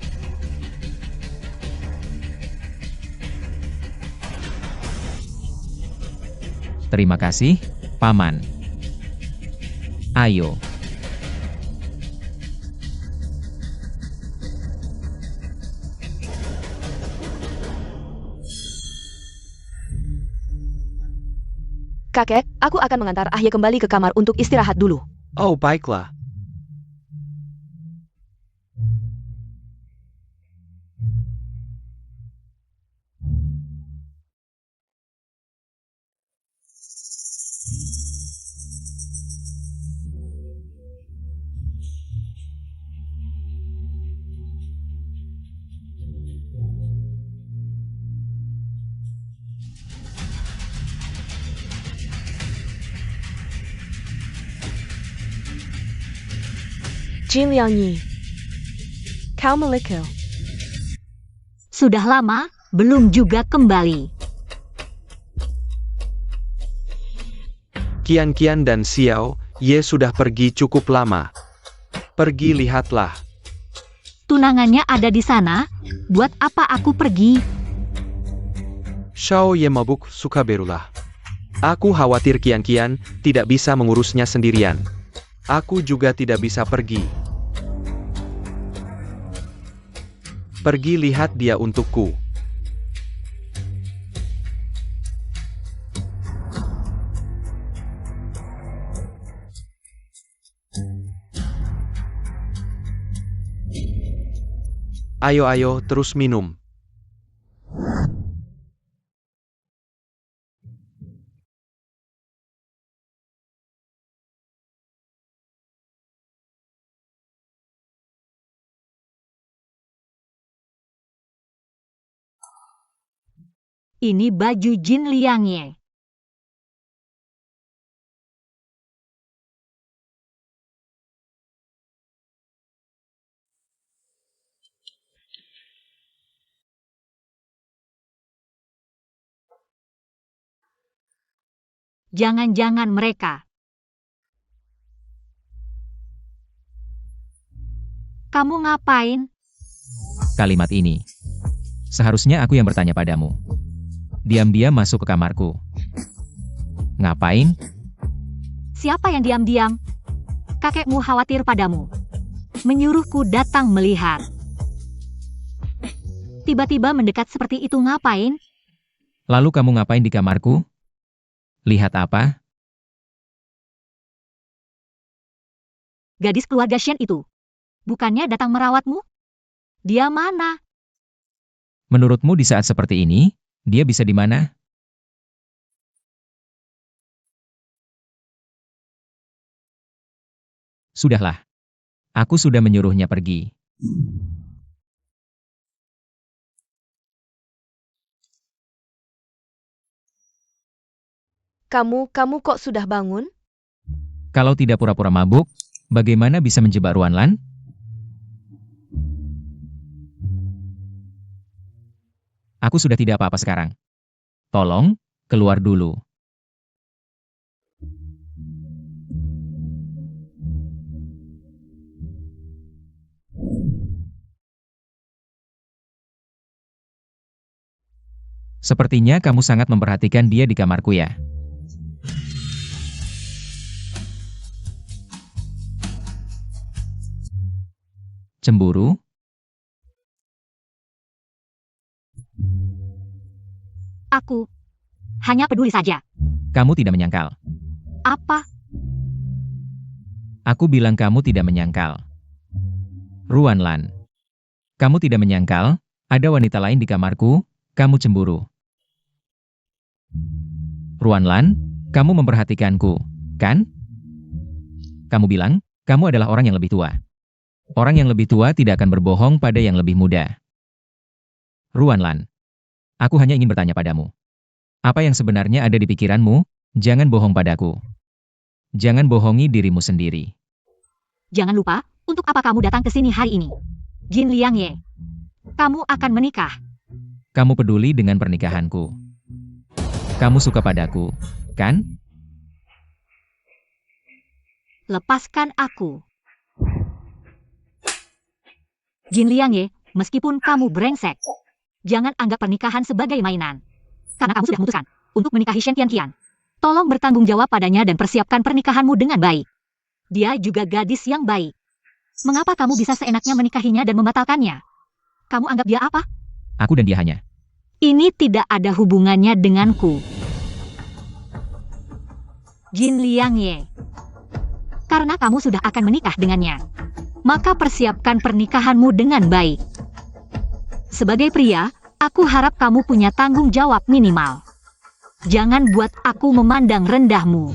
Terima kasih, Paman. Ayo. Kakek, aku akan mengantar Ahye kembali ke kamar untuk istirahat dulu. Oh baiklah. Jin Liangye, kau melikau. Sudah lama, belum juga kembali. Qian dan Xiao Ye sudah pergi cukup lama. Pergi lihatlah. Tunangannya ada di sana, buat apa aku pergi? Xiao Ye mabuk suka berulah. Aku khawatir Qian tidak bisa mengurusnya sendirian. Aku juga tidak bisa pergi. Pergi lihat dia untukku. Ayo, terus minum. Ini baju Jin Liangye. Jangan-jangan mereka. Kamu ngapain? Kalimat ini. Seharusnya aku yang bertanya padamu. Diam-diam masuk ke kamarku. Ngapain? Siapa yang diam-diam? Kakekmu khawatir padamu. Menyuruhku datang melihat. Tiba-tiba mendekat seperti itu ngapain? Lalu kamu ngapain di kamarku? Lihat apa? Gadis keluarga Shen itu. Bukannya datang merawatmu? Dia mana? Menurutmu di saat seperti ini, dia bisa di mana? Sudahlah. Aku sudah menyuruhnya pergi. Kamu kok sudah bangun? Kalau tidak pura-pura mabuk, bagaimana bisa menjebak Ruanlan? Aku sudah tidak apa-apa sekarang. Tolong, keluar dulu. Sepertinya kamu sangat memperhatikan dia di kamarku ya. Cemburu? Aku hanya peduli saja. Kamu tidak menyangkal. Apa? Aku bilang kamu tidak menyangkal. Ruanlan. Kamu tidak menyangkal, ada wanita lain di kamarku, kamu cemburu. Ruanlan, kamu memperhatikanku, kan? Kamu bilang, kamu adalah orang yang lebih tua. Orang yang lebih tua tidak akan berbohong pada yang lebih muda. Ruanlan. Aku hanya ingin bertanya padamu. Apa yang sebenarnya ada di pikiranmu? Jangan bohong padaku. Jangan bohongi dirimu sendiri. Jangan lupa, untuk apa kamu datang ke sini hari ini? Jin Liangye. Kamu akan menikah. Kamu peduli dengan pernikahanku. Kamu suka padaku, kan? Lepaskan aku. Jin Liangye, meskipun kamu brengsek, jangan anggap pernikahan sebagai mainan. Karena kamu sudah memutuskan untuk menikahi Shen Qian. Tolong bertanggung jawab padanya dan persiapkan pernikahanmu dengan baik. Dia juga gadis yang baik. Mengapa kamu bisa seenaknya menikahinya dan membatalkannya? Kamu anggap dia apa? Aku dan dia hanya. Ini tidak ada hubungannya denganku. Jin Liangye. Karena kamu sudah akan menikah dengannya, maka persiapkan pernikahanmu dengan baik. Sebagai pria, aku harap kamu punya tanggung jawab minimal. Jangan buat aku memandang rendahmu.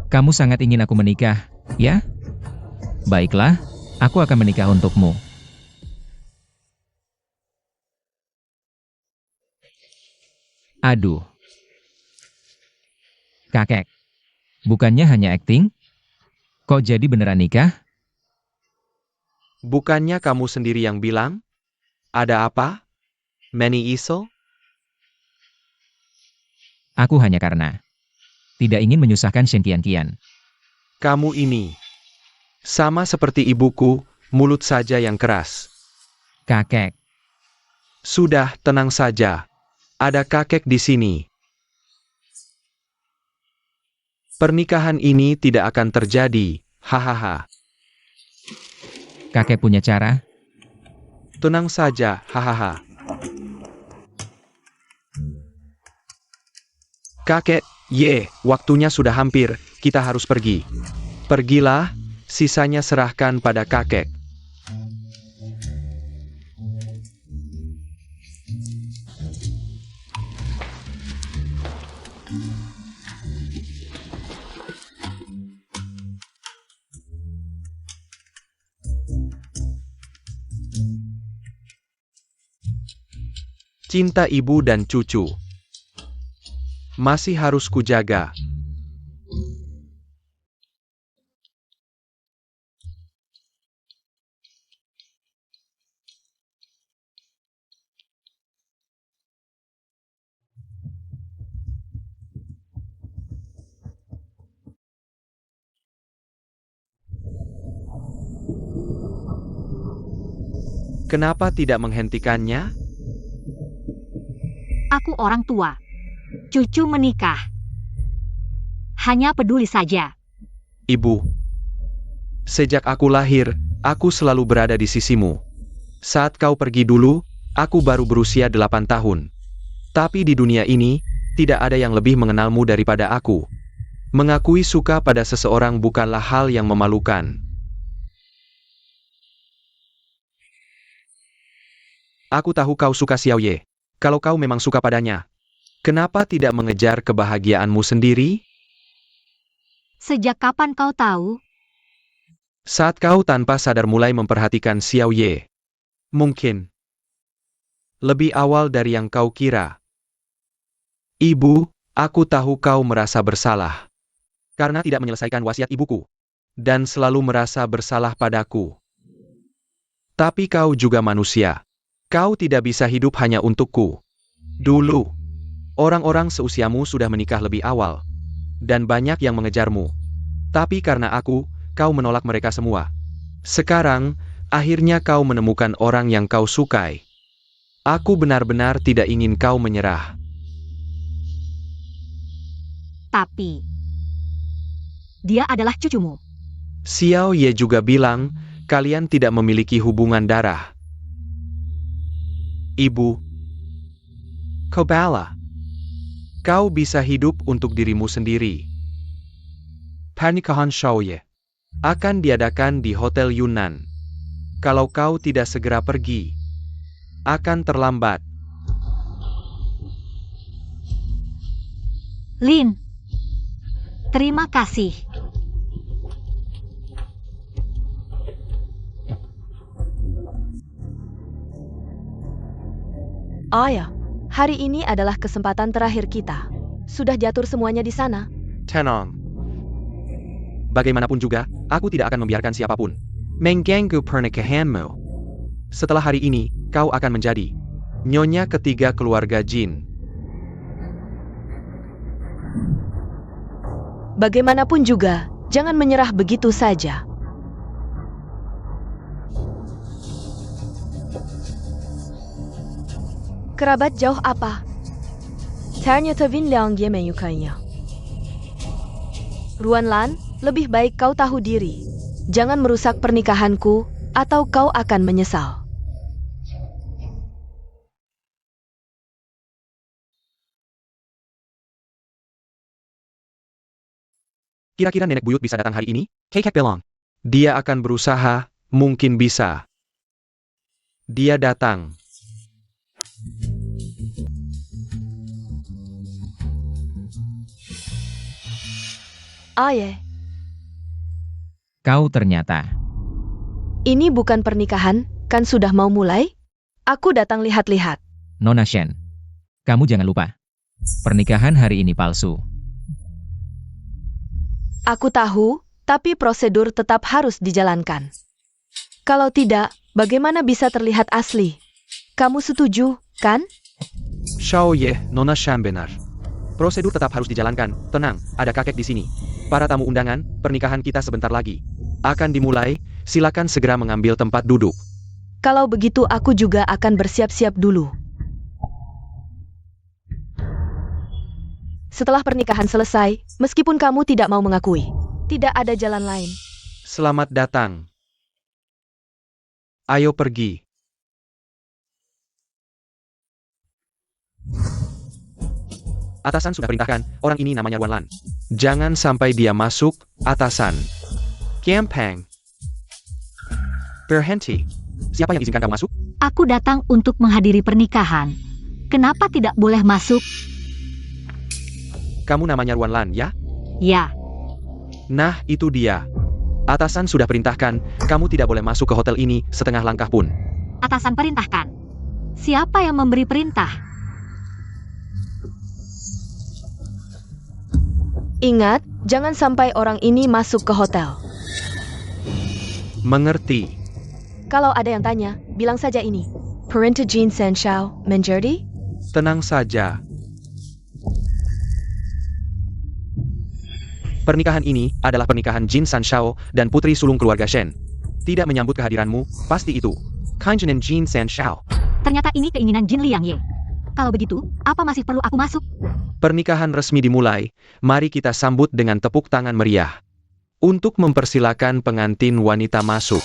Kamu sangat ingin aku menikah, ya? Baiklah, aku akan menikah untukmu. Aduh. Kakek. Bukannya hanya akting? Kok jadi beneran nikah? Bukannya kamu sendiri yang bilang? Ada apa? Manny Isol? Aku hanya karena. Tidak ingin menyusahkan Shen Qianqian. Kamu ini sama seperti ibuku, mulut saja yang keras. Kakek, Sudah, tenang saja. Ada kakek di sini. Pernikahan ini tidak akan terjadi, hahaha. kakek punya cara? Tenang saja, hahaha. Kakek, waktunya sudah hampir, kita harus pergi. Pergilah, sisanya serahkan pada kakek. Cinta ibu dan cucu masih harus kujaga. Kenapa tidak menghentikannya? Aku orang tua. Cucu menikah. Hanya peduli saja. Ibu, sejak aku lahir, aku selalu berada di sisimu. Saat kau pergi dulu, aku baru berusia 8 tahun. Tapi di dunia ini, tidak ada yang lebih mengenalmu daripada aku. Mengakui suka pada seseorang bukanlah hal yang memalukan. Aku tahu kau suka Xiao Ye. Kalau kau memang suka padanya, kenapa tidak mengejar kebahagiaanmu sendiri? Sejak kapan kau tahu? Saat kau tanpa sadar mulai memperhatikan Xiao Ye. Mungkin lebih awal dari yang kau kira. Ibu, aku tahu kau merasa bersalah karena tidak menyelesaikan wasiat ibuku dan selalu merasa bersalah padaku. Tapi kau juga manusia. Kau tidak bisa hidup hanya untukku. Dulu, orang-orang seusiamu sudah menikah lebih awal, dan banyak yang mengejarmu. Tapi karena aku, kau menolak mereka semua. Sekarang, akhirnya kau menemukan orang yang kau sukai. Aku benar-benar tidak ingin kau menyerah. Tapi dia adalah cucumu. Xiao Ye juga bilang, kalian tidak memiliki hubungan darah. Ibu, Kobala, kau bisa hidup untuk dirimu sendiri. Pernikahan Xiao Ye akan diadakan di Hotel Yunnan. Kalau kau tidak segera pergi, akan terlambat. Lin, terima kasih. Ayah, hari ini adalah kesempatan terakhir kita. Sudah diatur semuanya di sana. Tenang. Bagaimanapun juga, aku tidak akan membiarkan siapapun mengganggu pernikahanmu. Setelah hari ini, kau akan menjadi nyonya ketiga keluarga Jin. Bagaimanapun juga, jangan menyerah begitu saja. Kerabat jauh apa? Ternyata Vin Liang ye menyukainya. Ruan Lan, lebih baik kau tahu diri. Jangan merusak pernikahanku, atau kau akan menyesal. Kira-kira nenek buyut bisa datang hari ini? Kek bilang. Dia akan berusaha, mungkin bisa. Dia datang. Ayah, Kau ternyata. ini bukan pernikahan, kan sudah mau mulai? Aku datang lihat-lihat. Nona Shen. Kamu jangan lupa. Pernikahan hari ini palsu. Aku tahu, tapi prosedur tetap harus dijalankan. Kalau tidak, bagaimana bisa terlihat asli? Kamu setuju, kan? Xiao Ye, Nona Shan benar. Prosedur tetap harus dijalankan. Tenang, ada kakek di sini. Para tamu undangan, pernikahan kita sebentar lagi akan dimulai. Silakan segera mengambil tempat duduk. Kalau begitu aku juga akan bersiap-siap dulu. Setelah pernikahan selesai, meskipun kamu tidak mau mengakui, tidak ada jalan lain. Selamat datang. Ayo pergi. Atasan sudah perintahkan, orang ini namanya Wan Lan. Jangan sampai dia masuk, atasan. Kiampeng. Berhenti. Siapa yang izinkan kamu masuk? Aku datang untuk menghadiri pernikahan. Kenapa tidak boleh masuk? Kamu namanya Wan Lan, ya? Ya, Nah, itu dia. Atasan sudah perintahkan, kamu tidak boleh masuk ke hotel ini setengah langkah pun. atasan perintahkan. Siapa yang memberi perintah? Ingat, jangan sampai orang ini masuk ke hotel. Mengerti. Kalau ada yang tanya, bilang saja ini. Perinta Jin Sanshao menjadi? Tenang saja. Pernikahan ini adalah pernikahan Jin Sanshao dan putri sulung keluarga Shen. Tidak menyambut kehadiranmu, pasti itu. Kanjeng Jin Sanshao. Ternyata ini keinginan Jin Liang Ye. Kalau begitu, apa masih perlu aku masuk? Pernikahan resmi dimulai, mari kita sambut dengan tepuk tangan meriah. Untuk mempersilakan pengantin wanita masuk.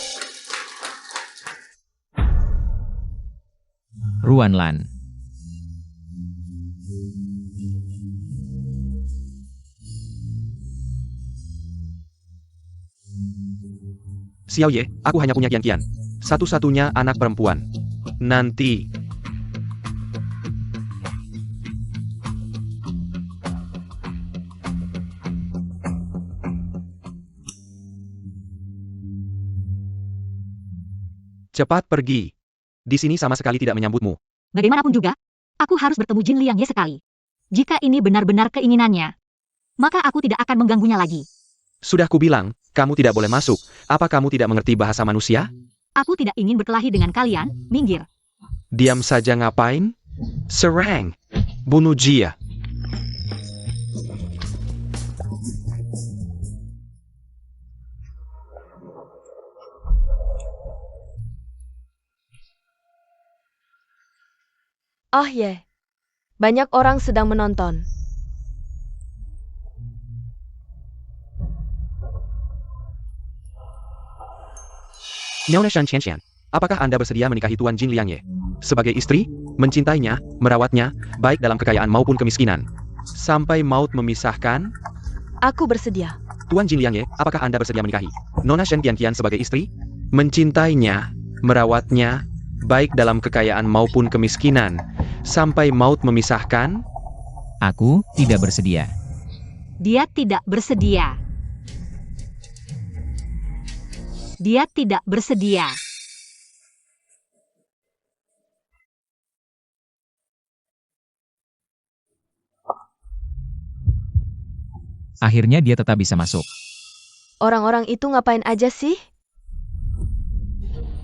Ruan Lan. Xiao Ye, aku hanya punya Qian Qian. Satu-satunya anak perempuan. Nanti. Cepat pergi. Di sini sama sekali tidak menyambutmu. Bagaimanapun juga, aku harus bertemu Jin Liang Ye sekali. Jika ini benar-benar keinginannya, maka aku tidak akan mengganggunya lagi. Sudah kubilang, kamu tidak boleh masuk. Apa kamu tidak mengerti bahasa manusia? Aku tidak ingin berkelahi dengan kalian, minggir. Diam saja ngapain? Serang. Bunuh dia. Oh ye, banyak orang sedang menonton. Nona Shan Qian, apakah Anda bersedia menikahi Tuan Jin Liang Ye? Sebagai istri, mencintainya, merawatnya, baik dalam kekayaan maupun kemiskinan. Sampai maut memisahkan? Aku bersedia. Tuan Jin Liang Ye, apakah Anda bersedia menikahi Nona Shen Qian sebagai istri? Mencintainya, merawatnya, baik dalam kekayaan maupun kemiskinan. Sampai maut memisahkan? Aku tidak bersedia. Dia tidak bersedia. Dia tidak bersedia. Akhirnya dia tetap bisa masuk. Orang-orang itu ngapain aja sih?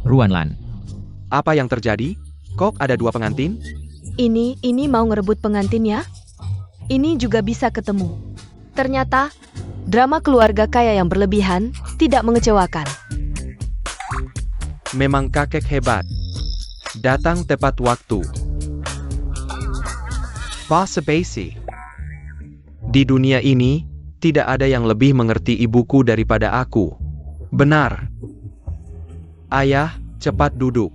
Ruan Lan. Apa yang terjadi? Kok ada dua pengantin? Ini mau ngerebut pengantin ya? Ini juga bisa ketemu. Ternyata, drama keluarga kaya yang berlebihan tidak mengecewakan. Memang kakek hebat. Datang tepat waktu. Fase basi. Di dunia ini, tidak ada yang lebih mengerti ibuku daripada aku. Benar. Ayah, cepat duduk.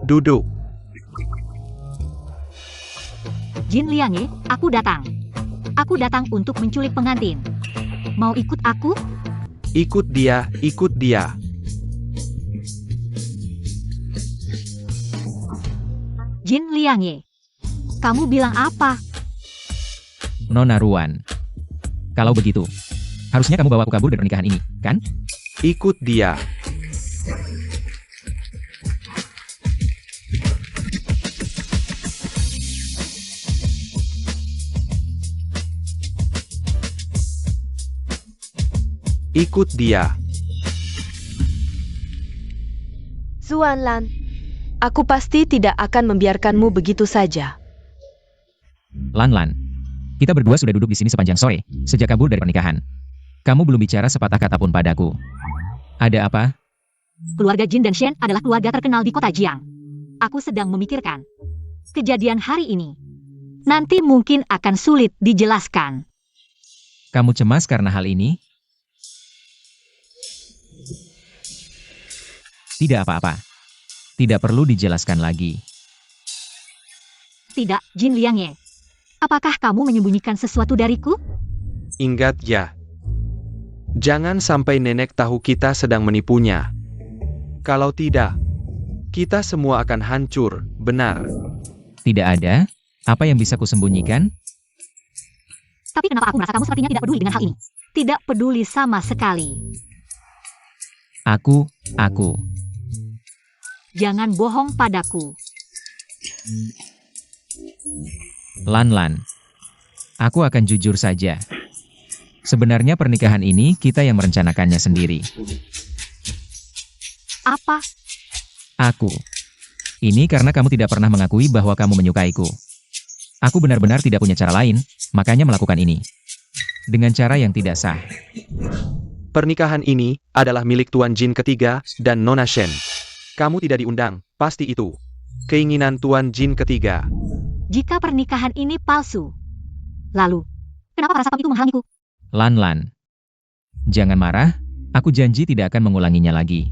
Duduk. Jin Liang Ye, aku datang. Aku datang untuk menculik pengantin. Mau ikut aku? Ikut dia, ikut dia. Jin Liang Ye. Kamu bilang apa? Nona Ruan. Kalau begitu, harusnya kamu bawa aku kabur dari pernikahan ini, kan? Ikut dia. Ikut dia. Zuan Lan, aku pasti tidak akan membiarkanmu begitu saja. Lan, kita berdua sudah duduk di sini sepanjang sore, sejak kabur dari pernikahan. Kamu belum bicara sepatah kata pun padaku. Ada apa? Keluarga Jin dan Shen adalah keluarga terkenal di kota Jiang. Aku sedang memikirkan kejadian hari ini. Nanti mungkin akan sulit dijelaskan. Kamu cemas karena hal ini? Tidak apa-apa. Tidak perlu dijelaskan lagi. Tidak, Jin Liangye. Apakah kamu menyembunyikan sesuatu dariku? Ingat ya. Jangan sampai nenek tahu kita sedang menipunya. Kalau tidak, kita semua akan hancur, benar. Tidak ada? Apa yang bisa kusembunyikan? Tapi kenapa aku merasa kamu sepertinya tidak peduli dengan hal ini? Tidak peduli sama sekali. Aku. Jangan bohong padaku. Lan. Aku akan jujur saja. Sebenarnya pernikahan ini kita yang merencanakannya sendiri. Apa? Aku. Ini karena kamu tidak pernah mengakui bahwa kamu menyukaiku. Aku benar-benar tidak punya cara lain, makanya melakukan ini. Dengan cara yang tidak sah. Pernikahan ini adalah milik Tuan Jin ketiga dan Nona Shen. Kamu tidak diundang, pasti itu keinginan Tuan Jin ketiga. Jika pernikahan ini palsu, lalu, kenapa para satpam itu menghalangiku? Lan. Jangan marah, aku janji tidak akan mengulanginya lagi.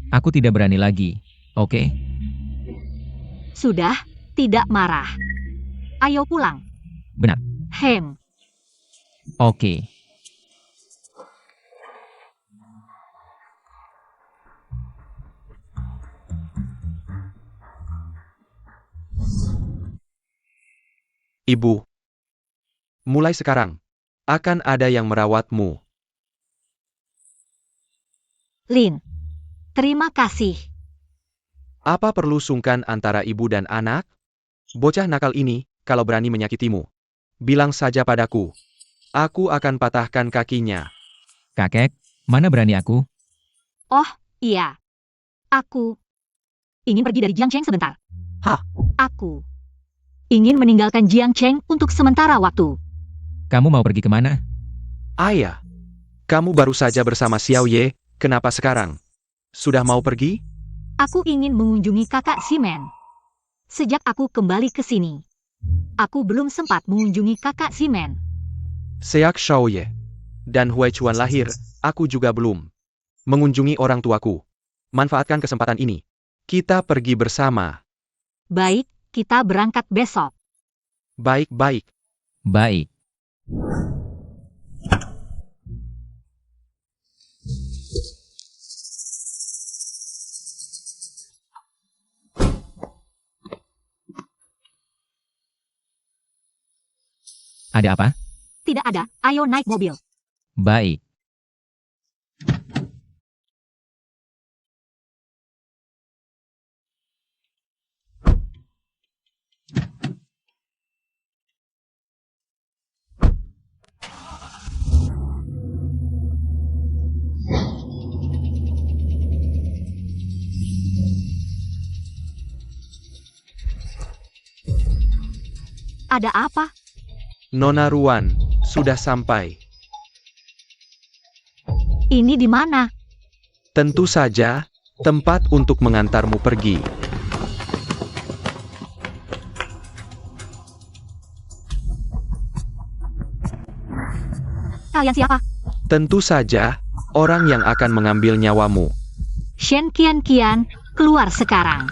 Aku tidak berani lagi, oke? Sudah, tidak marah. Ayo pulang. Benar. Oke. Ibu, mulai sekarang, akan ada yang merawatmu. Lin, terima kasih. Apa perlu sungkan antara ibu dan anak? Bocah nakal ini, kalau berani menyakitimu, bilang saja padaku. Aku akan patahkan kakinya. Kakek, mana berani aku? Oh, iya. Aku ingin pergi dari Jiangcheng sebentar. Hah? Aku ingin meninggalkan Jiangcheng untuk sementara waktu. Kamu mau pergi kemana? Ayah, kamu baru saja bersama Xiao Ye, kenapa sekarang? Sudah mau pergi? Aku ingin mengunjungi kakak Simen. Sejak aku kembali ke sini, aku belum sempat mengunjungi kakak Simen. Seak Xiao Ye dan Hui Chuan lahir, aku juga belum mengunjungi orang tuaku. Manfaatkan kesempatan ini. Kita pergi bersama. Baik, kita berangkat besok. Baik. Baik. Ada apa? Tidak ada, ayo naik mobil. Baik. Ada apa? Nona Ruan, sudah sampai. Ini di mana? Tentu saja, tempat untuk mengantarmu pergi. Kalian siapa? Tentu saja, orang yang akan mengambil nyawamu. Shen Qian, keluar sekarang.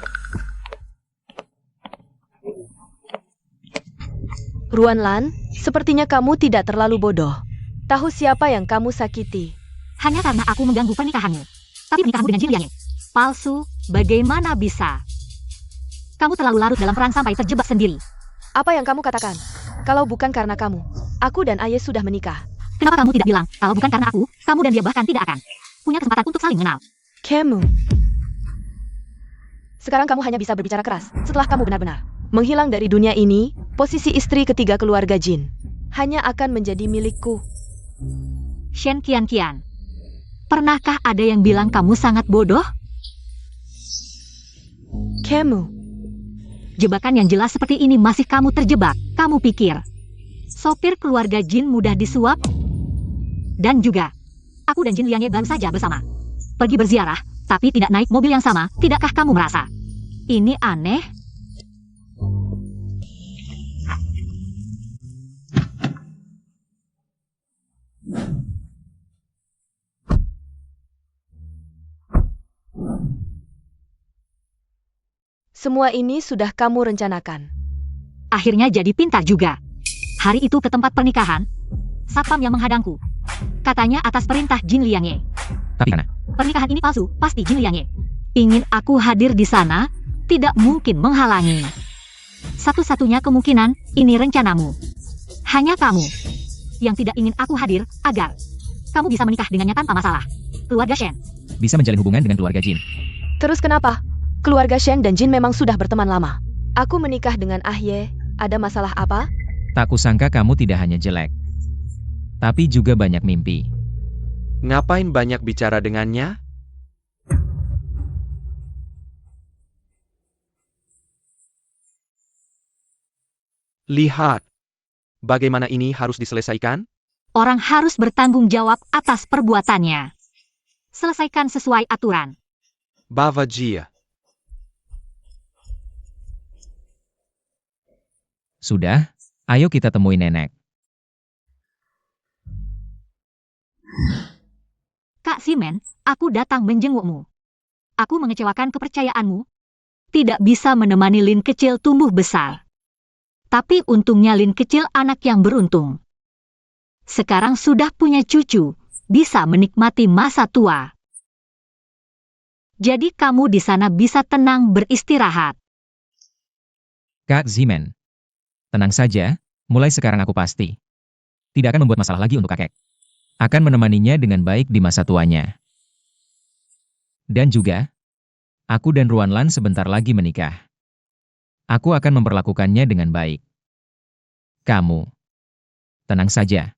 Ruan Lan, sepertinya kamu tidak terlalu bodoh. Tahu siapa yang kamu sakiti? Hanya karena aku mengganggu pernikahanmu. Tapi pernikahanmu dengan Jin Liangye palsu, bagaimana bisa? Kamu terlalu larut dalam perang sampai terjebak sendiri. Apa yang kamu katakan? Kalau bukan karena kamu, aku dan Aye sudah menikah. Kenapa kamu tidak bilang, kalau bukan karena aku, kamu dan dia bahkan tidak akan punya kesempatan untuk saling mengenal? Kamu. Sekarang kamu hanya bisa berbicara keras setelah kamu benar-benar menghilang dari dunia ini. Posisi istri ketiga keluarga Jin hanya akan menjadi milikku. Shen Qian, pernahkah ada yang bilang kamu sangat bodoh? Kamu. Jebakan yang jelas seperti ini masih kamu terjebak. Kamu pikir sopir keluarga Jin mudah disuap? Dan juga, aku dan Jin Liangye baru saja bersama pergi berziarah, tapi tidak naik mobil yang sama. Tidakkah kamu merasa ini aneh? Semua ini sudah kamu rencanakan. Akhirnya jadi pintar juga. Hari itu ke tempat pernikahan, satpam yang menghadangku. Katanya atas perintah Jin Liangye. Tapi karena Pernikahan ini palsu, pasti Jin Liangye ingin aku hadir di sana, tidak mungkin menghalangi. Satu-satunya kemungkinan, ini rencanamu. Hanya kamu yang tidak ingin aku hadir, agar kamu bisa menikah dengannya tanpa masalah. Keluarga Shen. bisa menjalin hubungan dengan keluarga Jin. Terus kenapa? Keluarga Shen dan Jin memang sudah berteman lama. Aku menikah dengan Ah Ye, ada masalah apa? Tak kusangka kamu tidak hanya jelek, tapi juga banyak mimpi. Ngapain banyak bicara dengannya? Lihat. Bagaimana ini harus diselesaikan? Orang harus bertanggung jawab atas perbuatannya. Selesaikan sesuai aturan. Bava Jia. Sudah, ayo kita temui nenek. Kak Simen, aku datang menjengukmu. Aku mengecewakan kepercayaanmu. Tidak bisa menemani Lin kecil tumbuh besar. Tapi untungnya Lin kecil anak yang beruntung. Sekarang sudah punya cucu, bisa menikmati masa tua. Jadi kamu di sana bisa tenang beristirahat. Kak Zimen. Tenang saja, mulai sekarang aku pasti tidak akan membuat masalah lagi untuk kakek. Akan menemaninya dengan baik di masa tuanya. Dan juga, aku dan Ruanlan sebentar lagi menikah. Aku akan memperlakukannya dengan baik. Kamu, tenang saja.